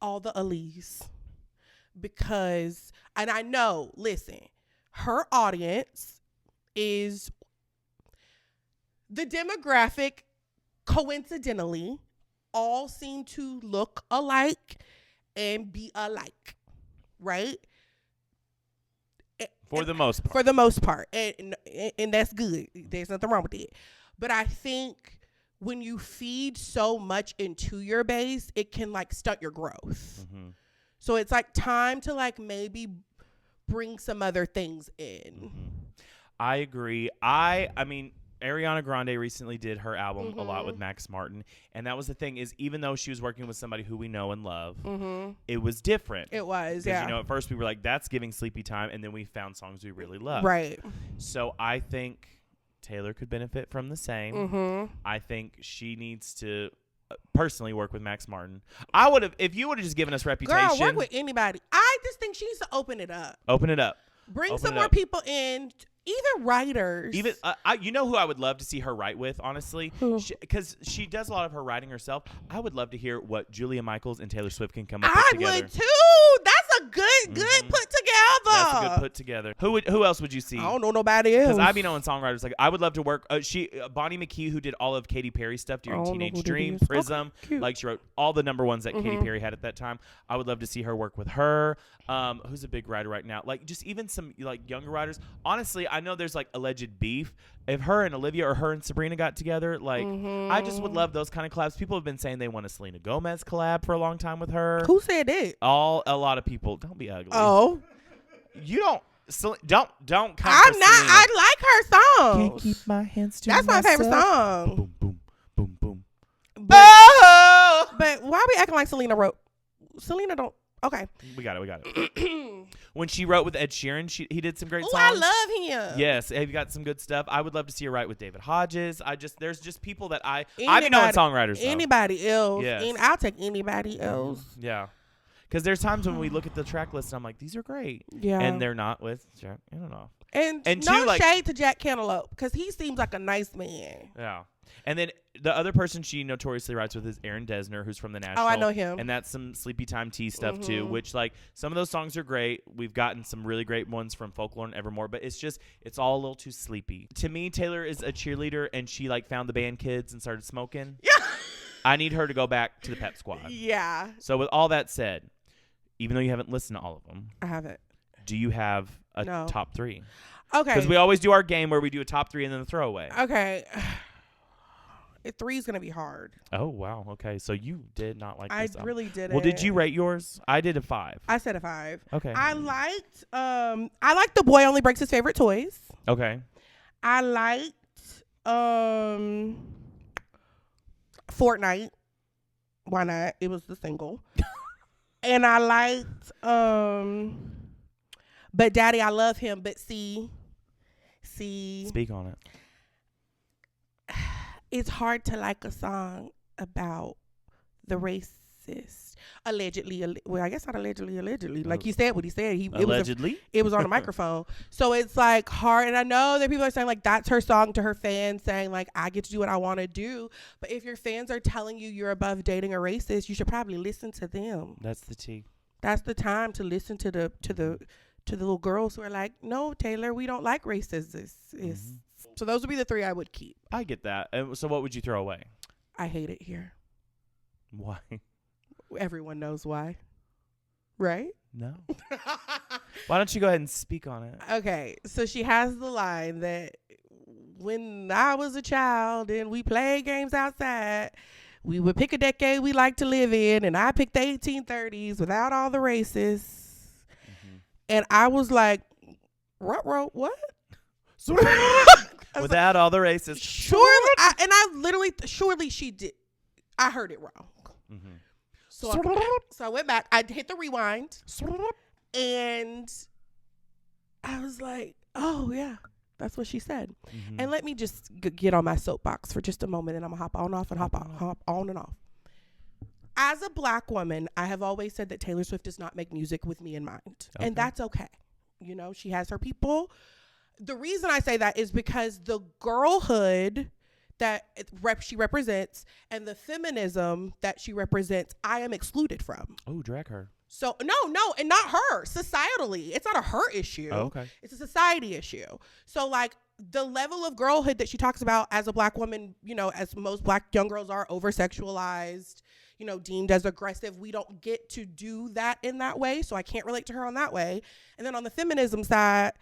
all the alleys. Because, and I know, listen, her audience is the demographic, coincidentally, all seem to look alike and be alike, right? For the most part. For the most part. And that's good. There's nothing wrong with it. But I think when you feed so much into your base, it can like stunt your growth. So it's like time to like maybe bring some other things in. I agree. I mean, Ariana Grande recently did her album a lot with Max Martin, and that was the thing is even though she was working with somebody who we know and love, it was different. It was, yeah. You know, at first we were like, that's giving Sleepy Time, and then we found songs we really love. Right. So I think Taylor could benefit from the same. I think she needs to personally work with Max Martin. I would have, if you would have just given us Reputation. Girl, work with anybody. I just think she needs to open it up. Open it up. Bring some more people in. Even writers. Even you know who I would love to see her write with, honestly, because she does a lot of her writing herself. I would love to hear what Julia Michaels and Taylor Swift can come up with together. I would too. That's a good put together. That's a good put together. Who else would you see? I don't know nobody else. Because I be knowing songwriters. Like I would love to work. Bonnie McKee, who did all of Katy Perry stuff during Teenage Dream, Prism. Okay, like she wrote all the number ones that Katy Perry had at that time. I would love to see her work with her. Who's a big writer right now? Like just even some like younger writers. Honestly, I know there's like alleged beef. If her and Olivia or her and Sabrina got together, like I just would love those kind of collabs. People have been saying they want a Selena Gomez collab for a long time with her. Who said that? A lot of people. Don't be ugly. Oh, you don't come. I'm not. Selena. I like her song. Can't keep my hands to That's my myself. favorite song. Boom boom boom boom. But why are we acting like Selena wrote? Selena don't. Okay. We got it. When she wrote with Ed Sheeran, he did some great songs. I love him. Yes, he got some good stuff. I would love to see her write with David Hodges. There's just people that I be knowing songwriters. Anybody else? Yes. I'll take anybody else. Yeah. Because there's times when we look at the track list and I'm like, these are great. Yeah. And they're not with Jack. I don't know. And no shade to Jack Cantaloupe because he seems like a nice man. Yeah. And then the other person she notoriously writes with is Aaron Dessner, who's from the National. Oh, I know him. And that's some Sleepy Time Tea stuff too, which like some of those songs are great. We've gotten some really great ones from Folklore and Evermore, but it's all a little too sleepy. To me, Taylor is a cheerleader and she like found the band Kids and started smoking. Yeah. I need her to go back to the pep squad. Yeah. So with all that said, even though you haven't listened to all of them, I haven't. do you have a top 3? Okay. Because we always do our game where we do a top 3 and then a throwaway. Okay. 3 is going to be hard. Oh, wow. Okay. So you did not like this. I really didn't. Well, did you rate yours? I did a 5. I said a 5. Okay. I liked The Boy Only Breaks His Favorite Toys. Okay. I liked Fortnite. Why not? It was the single. And I liked But Daddy, I Love Him, but see. Speak on it. It's hard to like a song about the racist. Allegedly. Well, I guess not allegedly. Like you said what he said. Allegedly? It was on the microphone. So it's like hard. And I know that people are saying like that's her song to her fans saying like I get to do what I want to do. But if your fans are telling you you're above dating a racist, you should probably listen to them. That's the tea. That's the time to listen to the little girls who are like, no, Taylor, we don't like racists. So those would be the 3 I would keep. I get that. So what would you throw away? I hate it here. Why? Everyone knows why. Right? No. Why don't you go ahead and speak on it? Okay. So she has the line that when I was a child and we played games outside, we would pick a decade we like to live in, and I picked the 1830s without all the racists. And I was like, what? Without all the racists. Surely she did. I heard it wrong. So I went back. I hit the rewind. And I was like, oh, yeah, that's what she said. And let me just get on my soapbox for just a moment, and I'm going to hop on and off. As a Black woman, I have always said that Taylor Swift does not make music with me in mind. And that's okay. You know, she has her people. The reason I say that is because the girlhood that she represents and the feminism that she represents, I am excluded from. Oh, drag her. So no, and not her. Societally, it's not a her issue. Oh, okay. It's a society issue. So like the level of girlhood that she talks about as a Black woman, you know, as most Black young girls are, over-sexualized, you know, deemed as aggressive. We don't get to do that in that way. So I can't relate to her on that way. And then on the feminism side,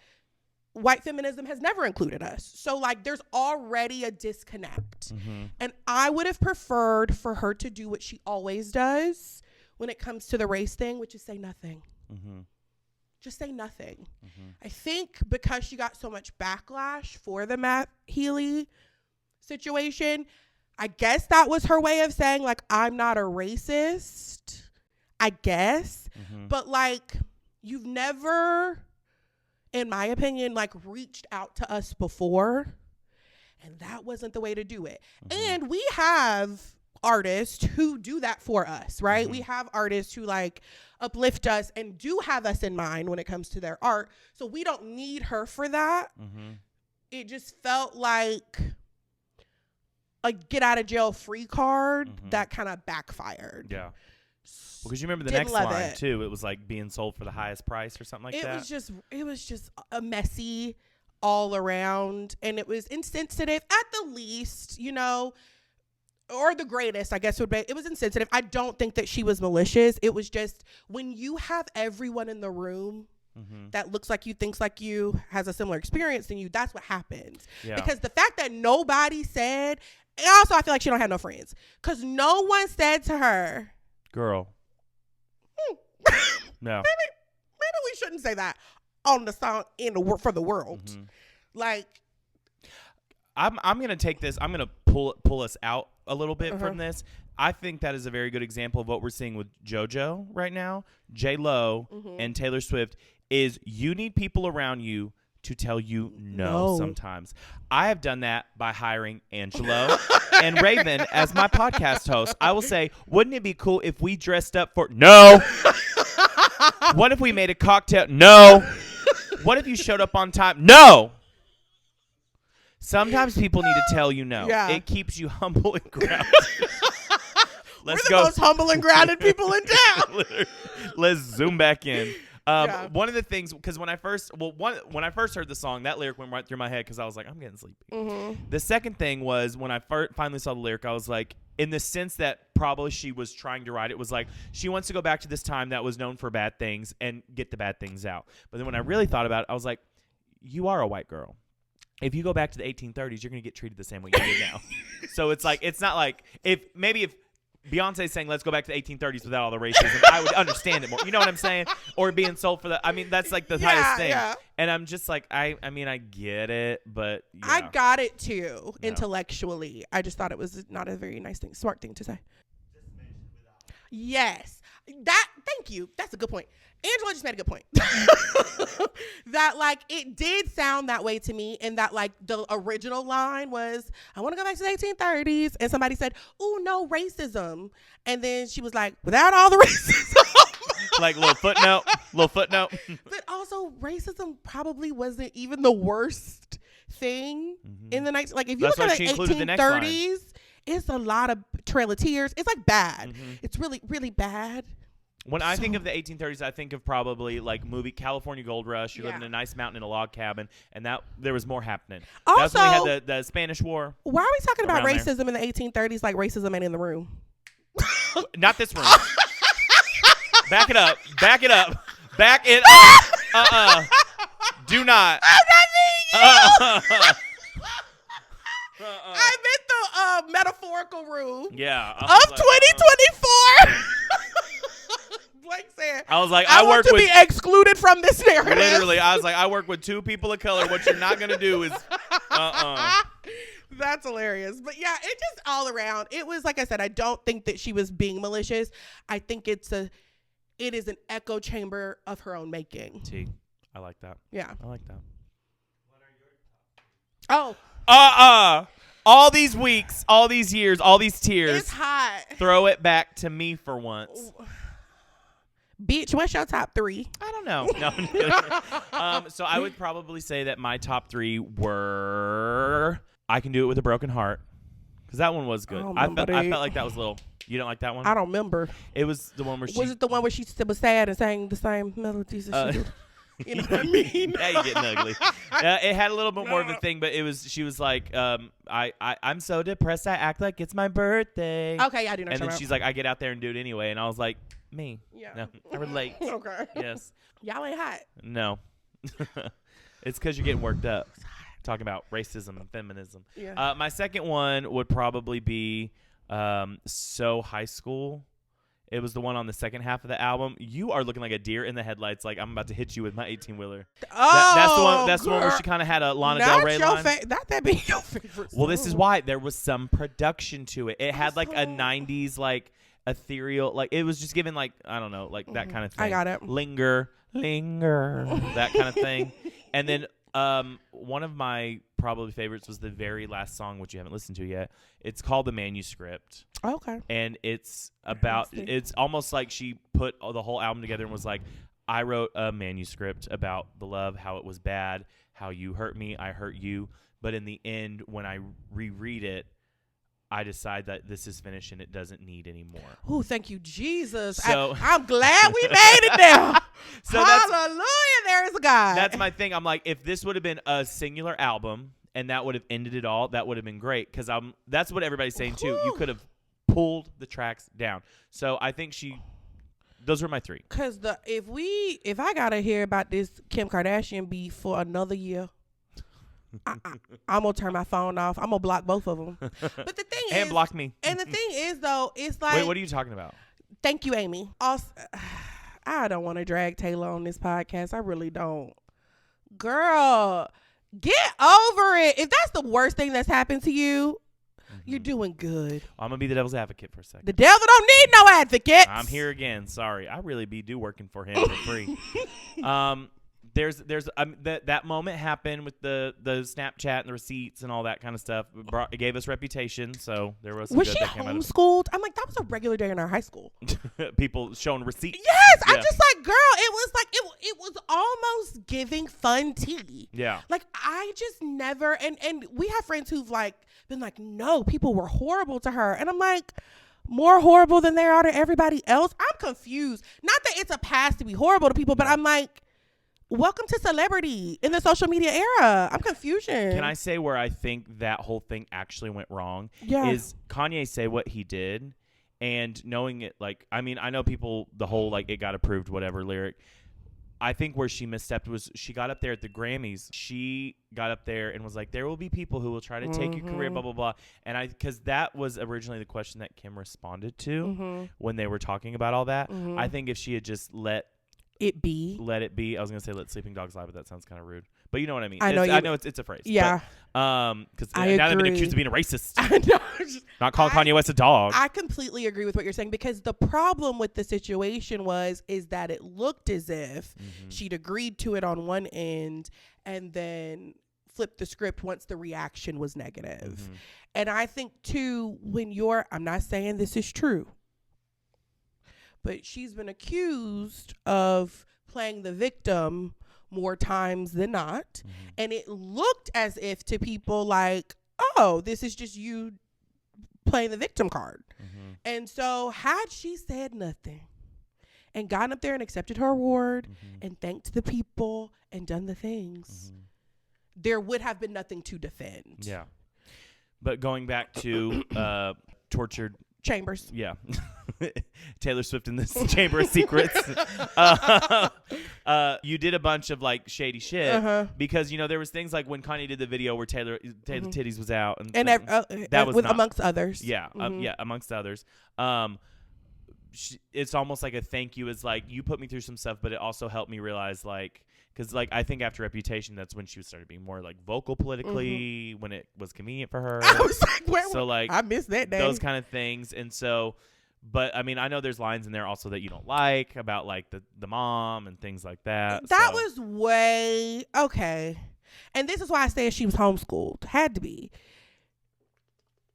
white feminism has never included us. So like there's already a disconnect. And I would have preferred for her to do what she always does when it comes to the race thing, which is say nothing. Just say nothing. I think because she got so much backlash for the Matt Healy situation, I guess that was her way of saying like, I'm not a racist, I guess. But like, you've never, in my opinion, like reached out to us before, and that wasn't the way to do it. And we have artists who do that for us, right? Mm-hmm. We have artists who like uplift us and do have us in mind when it comes to their art. So we don't need her for that. Mm-hmm. It just felt like a get out of jail free card that kind of backfired. Yeah. Because you remember the Didn't next love line it. too. It was like being sold for the highest price or something like that. It was just a messy all around, and it was insensitive at the least, you know, or the greatest, I guess would be. It was insensitive. I don't think that she was malicious. It was just when you have everyone in the room that looks like you, thinks like you, has a similar experience than you, that's what happens. Yeah. Because the fact that nobody said, and also I feel like she don't have no friends, because no one said to her, girl. No. Maybe we shouldn't say that on the song for the world. Like, I'm gonna take this. I'm gonna pull us out a little bit from this. I think that is a very good example of what we're seeing with JoJo right now. J-Lo and Taylor Swift is you need people around you to tell you no sometimes. I have done that by hiring Angelo and Raven as my podcast host. I will say, wouldn't it be cool if we dressed up for no? What if we made a cocktail? No. What if you showed up on time? No. Sometimes people need to tell you no. Yeah. It keeps you humble and grounded. We're the most humble and grounded people in town. Let's zoom back in. One of the things, because when I first heard the song, that lyric went right through my head because I was like, I'm getting sleepy. The second thing was when I finally saw the lyric, I was like, in the sense that probably she was trying to write it, was like she wants to go back to this time that was known for bad things and get the bad things out. But then when I really thought about it, I was like, you are a white girl. If you go back to the 1830s, you're going to get treated the same way you do now. So it's like, it's not like if Beyonce's saying, let's go back to the 1830s without all the racism, I would understand it more. You know what I'm saying? Or being sold for the, I mean, that's like the highest thing. Yeah. And I'm just like, I mean, I get it, but yeah. I got it too, intellectually. I just thought it was not a very nice thing, smart thing to say. Yes. Thank you. That's a good point. Angela just made a good point. That like it did sound that way to me, and that like the original line was, I want to go back to the 1830s, and somebody said, "Ooh, no racism," and then she was like, without all the racism. Like little footnote. But also racism probably wasn't even the worst thing in the night. Like if you look at the 1830s, it's a lot of Trail of Tears. It's like bad. It's really, really bad. When I think of the 1830s, I think of probably like movie California Gold Rush. You live in a nice mountain in a log cabin, and that there was more happening. Also, that's when we had the Spanish War. Why are we talking about racism in the 1830s like racism ain't in the room? Not this room. Back it up. Back it up. Do not. I'm not being you. I meant the metaphorical room. Yeah. Of 2024. Blake said, I was like, I want to be excluded from this narrative. Literally, I was like, I work with two people of color. What you're not gonna do is, That's hilarious. But yeah, it just all around. It was like I said. I don't think that she was being malicious. I think it is an echo chamber of her own making. I like that. Yeah, I like that. What are your Oh. All these weeks, all these years, all these tears. It's hot. Throw it back to me for once. Bitch, what's your top three? I don't know. No. So I would probably say that my top three were I Can Do It With a Broken Heart. Because that one was good. I felt like that was a little. You don't like that one? I don't remember. It was the one where she. Was it the one where she was sad and sang the same melodies as she did? You know what I mean? Now you're getting ugly. It had a little bit more of a thing, but she was like, I'm so depressed I act like it's my birthday. Okay, yeah, I do know. And then she's like, I get out there and do it anyway. And I was like, me. Yeah. No, I relate. Okay. Yes. Y'all ain't hot. No. It's because you're getting worked up. Talking about racism and feminism. Yeah. My second one would probably be So High School. It was the one on the second half of the album. You are looking like a deer in the headlights. Like I'm about to hit you with my 18-wheeler. Oh, that's the one where she kind of had a Lana Del Rey line. Not that being your favorite song. Well, this is why there was some production to it. It had like a 90s like ethereal, like it was just given like I don't know, like that kind of thing. I got it. Linger, that kind of thing. And then One of my probably favorites was the very last song, which you haven't listened to yet. It's called The Manuscript. Okay. And it's about, it's almost like she put the whole album together and was like, I wrote a manuscript about the love, how it was bad, how you hurt me, I hurt you. But in the end, when I reread it, I decide that this is finished and it doesn't need any more. Oh, thank you, Jesus. So, I'm glad we made it there. So hallelujah, there is a God. That's my thing. I'm like, if this would have been a singular album and that would have ended it all, that would have been great. Because that's what everybody's saying, too. You could have pulled the tracks down. So I think those were my 3. Because if I got to hear about this Kim Kardashian beef for another year, I'm going to turn my phone off. I'm going to block both of them. But the thing is. And block me. And the thing is, though, it's like. Wait, what are you talking about? Thank you, Amy. Also, I don't want to drag Taylor on this podcast. I really don't. Girl, get over it. If that's the worst thing that's happened to you, you're doing good. I'm going to be the devil's advocate for a second. The devil don't need no advocates. I'm here again. Sorry. I really do working for him for free. There's that moment happened with the Snapchat and the receipts and all that kind of stuff. It gave us reputation, so there was some Was good she that came out of it. homeschooled? I'm like, that was a regular day in our high school. People showing receipts. Yes, Yeah. I'm just like, girl, it was like it was almost giving fun tea. Yeah. Like I just never and we have friends who've like been like, no, people were horrible to her, and I'm like, more horrible than they are to everybody else. I'm confused. Not that it's a pass to be horrible to people, but I'm like, welcome to celebrity in the social media era. I'm confusion. Can I say where I think that whole thing actually went wrong? Yeah. Is Kanye say what he did, and knowing it, like, I mean, I know people, the whole, like, it got approved, whatever lyric. I think where she misstepped was she got up there at the Grammys. She got up there and was like, there will be people who will try to take your career, blah, blah, blah. And because that was originally the question that Kim responded to when they were talking about all that. I think if she had just let it be. I was gonna say let sleeping dogs lie, but that sounds kind of rude. But you know what I mean. I know it's a phrase. Yeah. Because now I've been accused of being a racist. I know. Not calling Kanye West a dog. I completely agree with what you're saying, because the problem with the situation is that it looked as if she'd agreed to it on one end and then flipped the script once the reaction was negative. And I think too, I'm not saying this is true, but she's been accused of playing the victim more times than not. And it looked as if to people like, oh, this is just you playing the victim card. And so had she said nothing and gotten up there and accepted her award and thanked the people and done the things, there would have been nothing to defend. Yeah. But going back to tortured Chambers. Yeah. Taylor Swift in this Chamber of Secrets. You did a bunch of like shady shit because there was things like when Kanye did the video where Taylor titties was out and that was amongst others. Yeah, amongst others. It's almost like a thank you. Is like, you put me through some stuff, but it also helped me realize, like, because like I think after Reputation, that's when she started being more like vocal politically when it was convenient for her. I was like, I missed that day. Those kind of things, and so. But I mean, I know there's lines in there also that you don't like about like the mom and things like that. That was way okay. And this is why I say she was homeschooled. Had to be.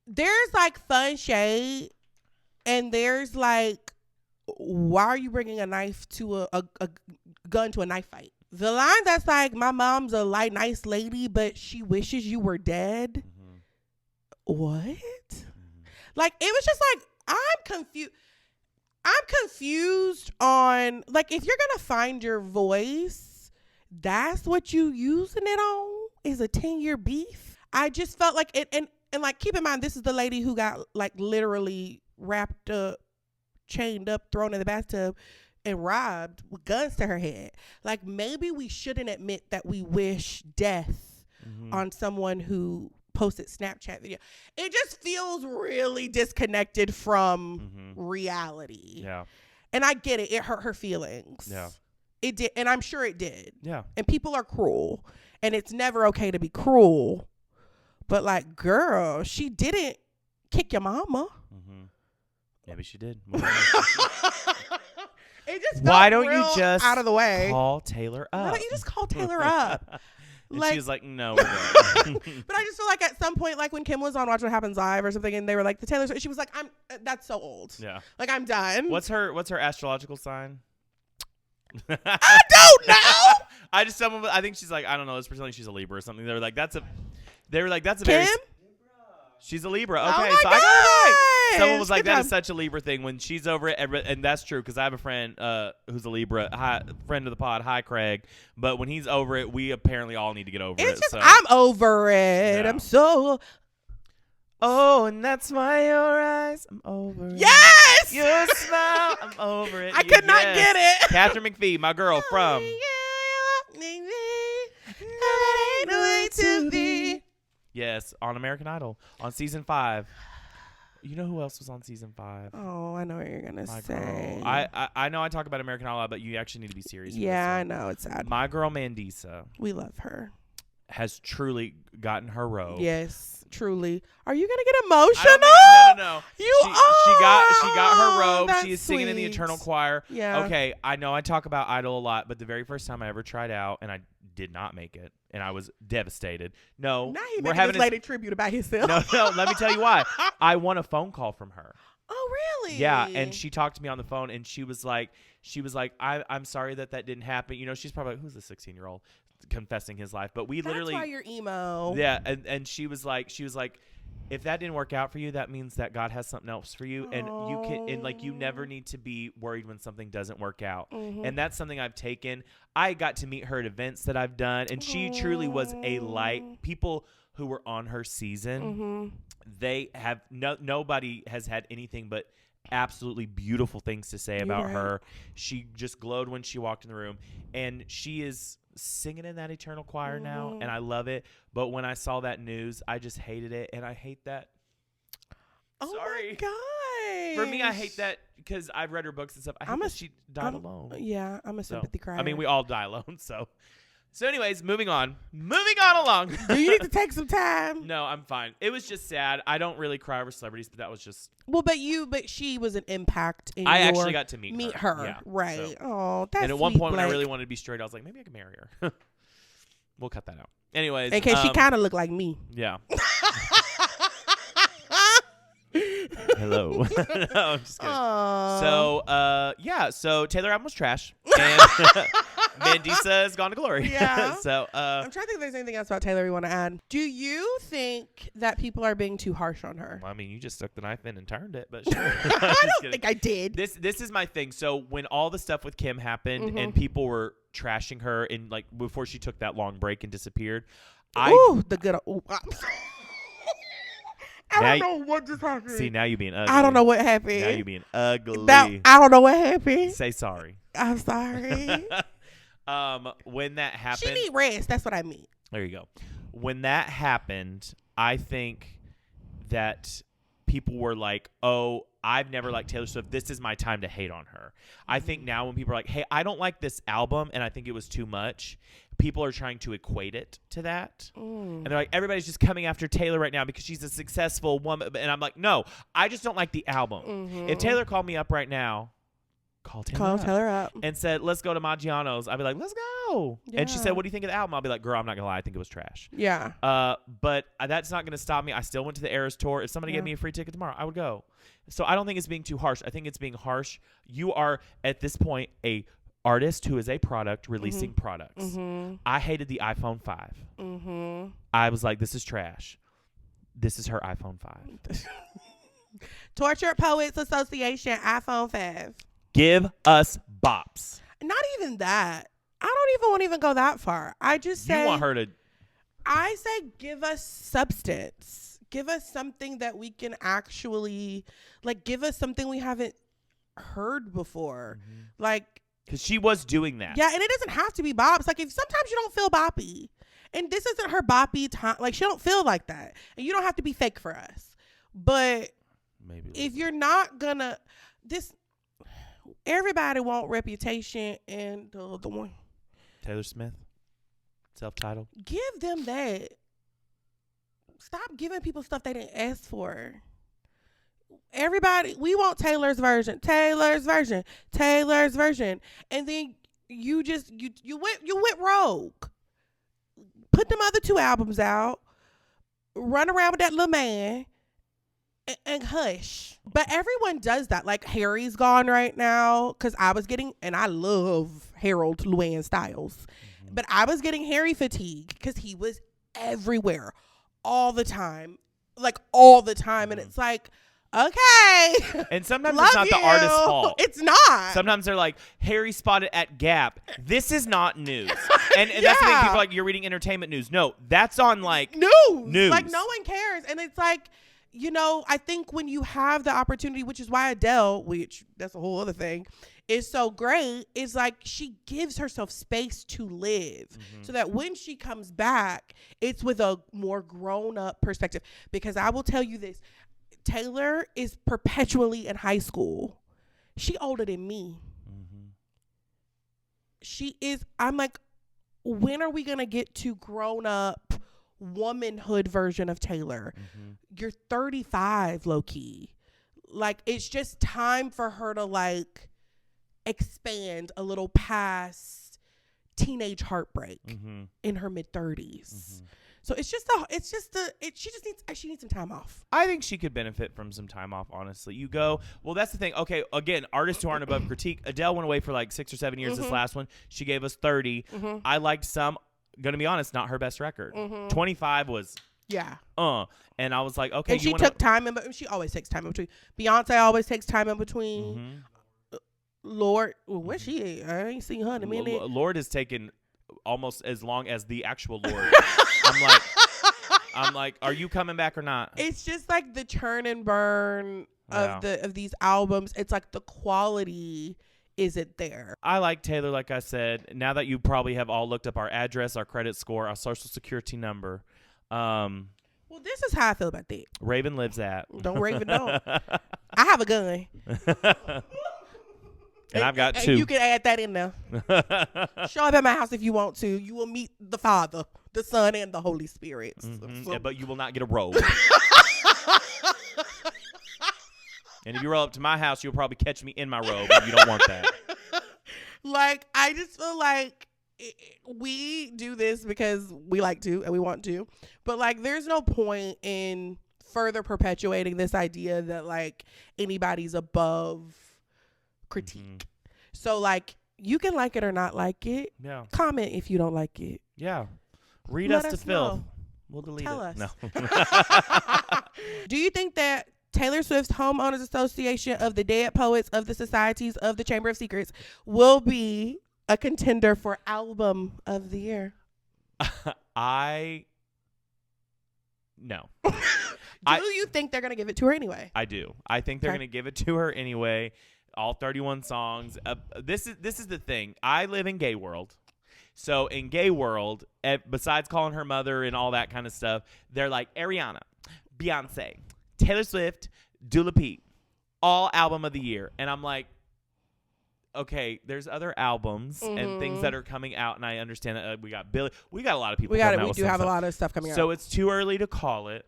There's like fun shade, and there's like, why are you bringing a knife to a gun to a knife fight? The line that's like, my mom's a nice lady, but she wishes you were dead. What? Like, it was just like, I'm confused on, like, if you're going to find your voice, that's what you using it on is a 10-year beef. I just felt like it. And like, keep in mind, this is the lady who got like literally wrapped up, chained up, thrown in the bathtub and robbed with guns to her head. Like, maybe we shouldn't admit that we wish death on someone who posted Snapchat video. It just feels really disconnected from reality. Yeah. And I get it. It hurt her feelings. Yeah. It did. And I'm sure it did. Yeah. And people are cruel. And it's never okay to be cruel. But like, girl, she didn't kick your mama. Maybe she did. It just felt Why don't you real just out of the way. call Taylor up? Why don't you just call Taylor up? And Like- she was like, no, we're good. But I just feel like at some point, like when Kim was on Watch What Happens Live or something, and they were like the Taylor Swift, she was like, that's so old. Yeah. Like I'm done. What's her astrological sign? I don't know. I think she's like, I don't know, let's pretend like she's a Libra or something. They were like, that's a Kim? very she's a Libra. Okay, Oh my so I got it right. gosh. Someone was like, Good that job. is such a Libra thing when she's over it, and that's true because I have a friend who's a Libra, friend of the pod, hi Craig. But when he's over it, we apparently all need to get over It's it. just So. I'm over it. Yeah. I'm so Oh, and that's why your eyes, I'm over it. yes. Your smile, I'm over it. I could not Yes. get it. Catherine McPhee, my girl from. Yes, on American Idol on season 5. You know who else was on season 5? Oh, I know what you're gonna My say. girl. I know I talk about American Idol, but you actually need to be serious. with Yeah, I this one. know it's sad. My girl Mandisa We love her. has truly gotten her robe. Yes, truly. Are you gonna get emotional? I don't think, no. You she, are. She got her robe. That's She is singing in the sweet. Eternal Choir. Yeah. Okay, I know I talk about Idol a lot, but the very first time I ever tried out, and I did not make it, and I was devastated. No, Now he we're making having this lady tribute about himself. No, let me tell you why. I won a phone call from her. Oh, really? Yeah, and she talked to me on the phone, and she was like, I'm sorry that didn't happen. You know, she's probably like, who's the 16-year-old confessing his life? But we That's literally, why you're emo. yeah, and she was like, if that didn't work out for you, that means that God has something else for you, and you can, and like you never need to be worried when something doesn't work out. Mhm. And that's something I've taken. I got to meet her at events that I've done, and she truly was a light. People who were on her season, they have nobody has had anything but absolutely beautiful things to say about right. her. She just glowed when she walked in the room, and she is singing in that Eternal Choir now, and I love it. But when I saw that news, I just hated it, and I hate that. Oh Sorry. my god. For me, I hate that because I've read her books and stuff. I hate that she died alone. Yeah, I'm a So, sympathy crier. I mean, we all die alone. So anyways, moving on along. Do you need to take some time? No, I'm fine. It was just sad. I don't really cry over celebrities, but that was just. Well, but she was an impact in I your actually got to meet her. Yeah, right? so. Oh, that's And at one sweet, point, when I Blake. really wanted to be straight, I was like, maybe I can marry her. We'll cut that out. Anyways, in case she kind of looked like me. Yeah. Hello. No, I'm just kidding. Aww. So Taylor album was trash, and Mandisa has gone to glory. Yeah. So I'm trying to think if there's anything else about Taylor we want to add. Do you think that people are being too harsh on her? I mean, you just stuck the knife in and turned it, but sure. I don't think I did. This is my thing. So when all the stuff with Kim happened Mm-hmm. and people were trashing her, and like before she took that long break and disappeared, Ooh, the good. Ooh, I Now don't know what just happened. see now you being ugly. I don't know what happened. Now you being ugly. I don't know what happened. Say sorry. I'm sorry. When that happened, She need rest. That's what I mean. there you go. When that happened, I think that people were like, oh, I've never liked Taylor Swift. This is my time to hate on her. I think now when people are like, hey, I don't like this album and I think it was too much, people are trying to equate it to that. And they're like, everybody's just coming after Taylor right now because she's a successful woman. And I'm like, no, I just don't like the album. If Taylor called me up right now, call Taylor up. And said, let's go to Maggiano's, I'd be like, let's go. And she Yeah. said, what do you think of the album? I'll be like, girl, I'm not gonna lie, I think it was trash. Yeah. But that's not gonna stop me. I still went to the Eras tour. If somebody gave me a free ticket tomorrow, I would go. So I don't think it's being too harsh. I think it's being harsh. You are at this point a artist who is a product releasing products. I hated the iPhone 5. I was like, this is trash. This is her iPhone 5. Tortured Poets Association iPhone 5. Give us bops. Not even that. I don't even want to even go that far. I just say You want her to. I say give us substance. Give us something that we can actually give us something we haven't heard before. Because she was doing that. Yeah, and it doesn't have to be bops. Like, if sometimes you don't feel boppy, and this isn't her boppy time. Like, she don't feel like that, and you don't have to be fake for us. But Maybe if you're not gonna, everybody want reputation, and the other one, Taylor Smith, self-titled. give them that. Stop giving people stuff they didn't ask for. Everybody, we want Taylor's version, and then you went rogue. put them other 2 albums out, run around with that little man, and hush. But everyone does that. Like, Harry's gone right now because I was getting, and I love Harold Luann Styles, but I was getting Harry fatigue because he was everywhere all the time. Like, all the time. And it's like, okay. And sometimes it's not the artist's fault. It's not. Sometimes they're like, Harry spotted at Gap. This is not news. And that's the thing. People are like, you're reading entertainment news. No, that's on like news. Like, no one cares. And it's like, you know, I think when you have the opportunity, which is why Adele, which that's a whole other thing, is so great, is like she gives herself space to live so that when she comes back, it's with a more grown up perspective. Because I will tell you this, Taylor is perpetually in high school. She older than me. She is, I'm like, when are we going to get to grown up womanhood version of Taylor? You're 35, low key. Like, it's just time for her to like expand a little past teenage heartbreak in her mid 30s. So she needs some time off. I think she could benefit from some time off, honestly. You go, well, that's the thing. Okay, again, artists who aren't above critique. Adele went away for like 6 or 7 years this last one. She gave us 30. I liked some. Gonna be honest, not her best record. 25 was and I was like, okay. And she took time in, but she always takes time in between. Beyonce always takes time in between. Lord, where's she at? I ain't seen her in a minute. Lord has taken almost as long as the actual Lord. I'm like, are you coming back or not? It's just like the churn and burn of these albums. It's like the quality isn't there. I like Taylor, like I said. Now that you probably have all looked up our address, our credit score, our social security number. Well, this is how I feel about that. Raven lives at. Don't Raven don't. I have a gun. And I've got 2. And you can add that in there. Show up at my house if you want to. You will meet the Father, the Son, and the Holy Spirit. So. Yeah, but you will not get a robe. And if you roll up to my house, you'll probably catch me in my robe. And you don't want that. Like, I just feel like we do this because we like to and we want to. But, like, there's no point in further perpetuating this idea that, like, anybody's above critique. So, like, you can like it or not like it. Yeah. Comment if you don't like it. Yeah. Read us to filth. We'll delete Tell it. us. No. Do you think that Taylor Swift's Homeowners Association of the Dead Poets of the Societies of the Chamber of Secrets will be a contender for Album of the Year? No. Do you think they're going to give it to her anyway? I do. I think they're going to give it to her anyway. All 31 songs. This is the thing. I live in gay world. So in gay world, besides calling her mother and all that kind of stuff, they're like Ariana, Beyonce, Taylor Swift, Dua Lipa, all album of the year. And I'm like, okay, there's other albums and things that are coming out, and I understand that we got Billy. We got a lot of people. We do have a lot of stuff coming out. So it's too early to call it.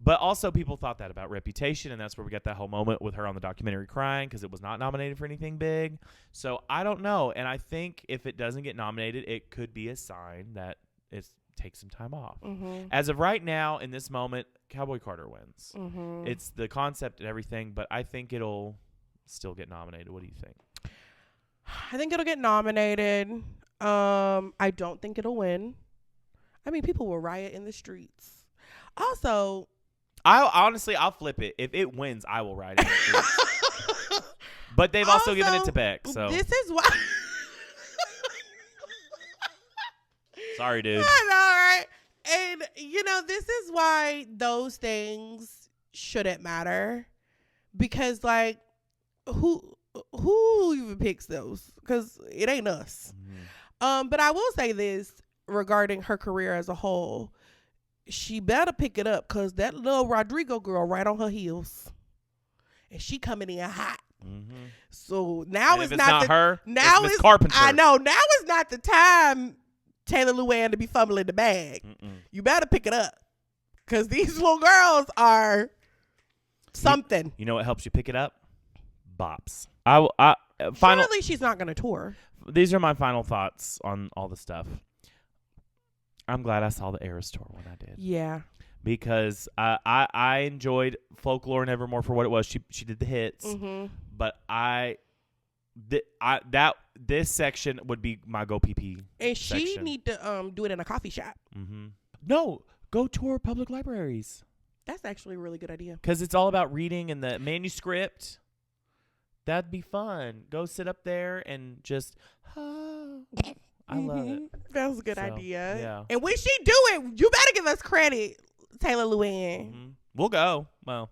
But also people thought that about Reputation, and that's where we got that whole moment with her on the documentary crying because it was not nominated for anything big. So I don't know. And I think if it doesn't get nominated, it could be a sign that it takes some time off. As of right now, in this moment, Cowboy Carter wins. It's the concept and everything, but I think it'll still get nominated. What do you think? I think it'll get nominated. I don't think it'll win. I mean, people will riot in the streets. Also, I'll flip it. If it wins, I will ride it. But they've also given it to Beck. So this is why. Sorry, dude. I know, right? And this is why those things shouldn't matter, because like who even picks those? Because it ain't us. But I will say this regarding her career as a whole. She better pick it up because that little Rodrigo girl right on her heels. And she coming in hot. So now and it's if not her. Now it's Miss is Carpenter. I know. Now is not the time, Taylor Luann, to be fumbling the bag. You better pick it up. Because these little girls are something. You know what helps you pick it up? Bops. Final. Surely she's not going to tour. These are my final thoughts on all the stuff. I'm glad I saw the Eras tour when I did. Yeah. Because I enjoyed Folklore and Evermore for what it was. She did the hits, but this section would be my go PP. And section. she need to do it in a coffee shop. No, go tour public libraries. That's actually a really good idea. Because it's all about reading and the manuscript. That'd be fun. Go sit up there and just. I love it. That was a good idea. Yeah. And when she do it, you better give us credit, Taylor Luann. We'll go. Well,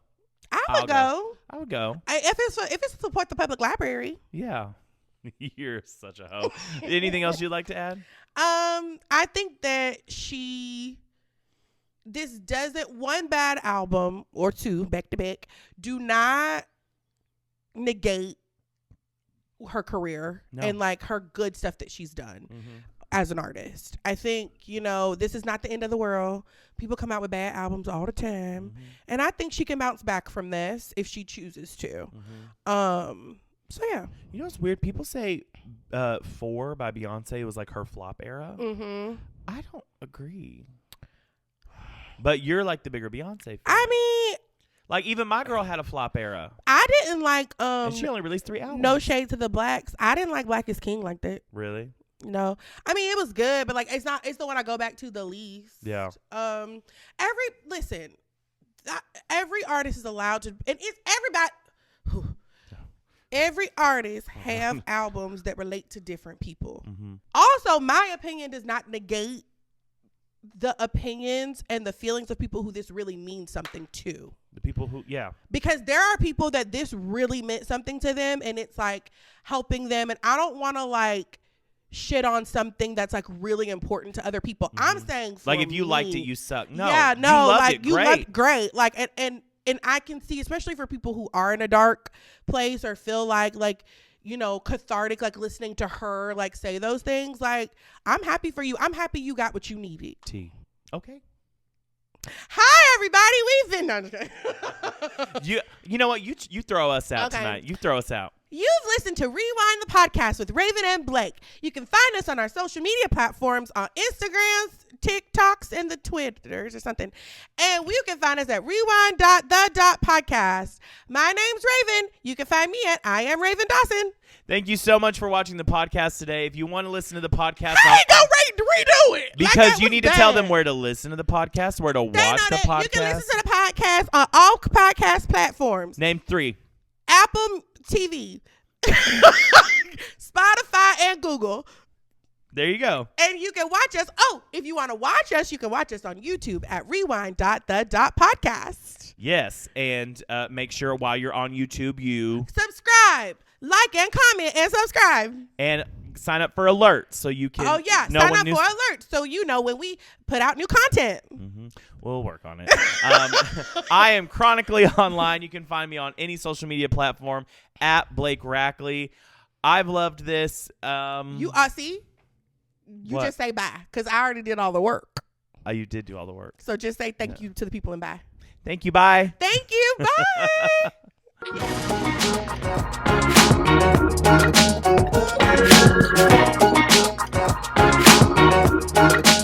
I would go. I would go. If it's to support the public library. Yeah. You're such a hoe. Anything else you'd like to add? I think that this doesn't, one bad album or two back to back do not negate her career and like her good stuff that she's done as an artist. I think, this is not the end of the world. People come out with bad albums all the time. And I think she can bounce back from this if she chooses to. So yeah. You know what's weird? People say 4 by Beyonce was like her flop era. I don't agree. But you're like the bigger Beyonce fan. I mean, like even my girl had a flop era. I didn't like and she only released 3 albums. No shade to the blacks. I didn't like Black is King like that. Really? No. I mean, it was good, but like it's the one I go back to the least. Yeah. Every artist is allowed to, and it's everybody. Every artist have albums that relate to different people. Also, my opinion does not negate the opinions and the feelings of people who this really means something to. The people who, yeah. Because there are people that this really meant something to them, and it's like helping them. And I don't want to like shit on something that's like really important to other people. I'm saying for like if you me, liked it, you suck. No. Yeah, no. You loved like it. you Great. loved great. Like and I can see, especially for people who are in a dark place or feel like cathartic, like listening to her like say those things. Like, I'm happy for you. I'm happy you got what you needed. Okay. Hi everybody. We've been You know what? You throw us out tonight. You throw us out. You've listened to Rewind the Podcast with Raven and Blake. You can find us on our social media platforms on Instagrams, TikToks, and the Twitters or something. And you can find us at rewind.the.podcast. My name's Raven. You can find me at I am Raven Dawson. Thank you so much for watching the podcast today. If you want to listen to the podcast, redo it. Because you need to tell them where to listen to the podcast, where to watch the podcast. You can listen to the podcast on all podcast platforms. Name 3. Apple TV, Spotify, and Google. There you go. And you can watch us. Oh, if you want to watch us, you can watch us on YouTube at rewind.the.podcast. Yes, and make sure while you're on YouTube, you subscribe, like, and comment, and subscribe. And sign up for alerts so you can sign up for alerts so you know when we put out new content. We'll work on it. I am chronically online. You can find me on any social media platform at Blake Rackley. I've loved this. You just say bye because I already did all the work. You did do all the work. So just say thank you to the people and bye. Thank you. Bye. Thank you. Bye.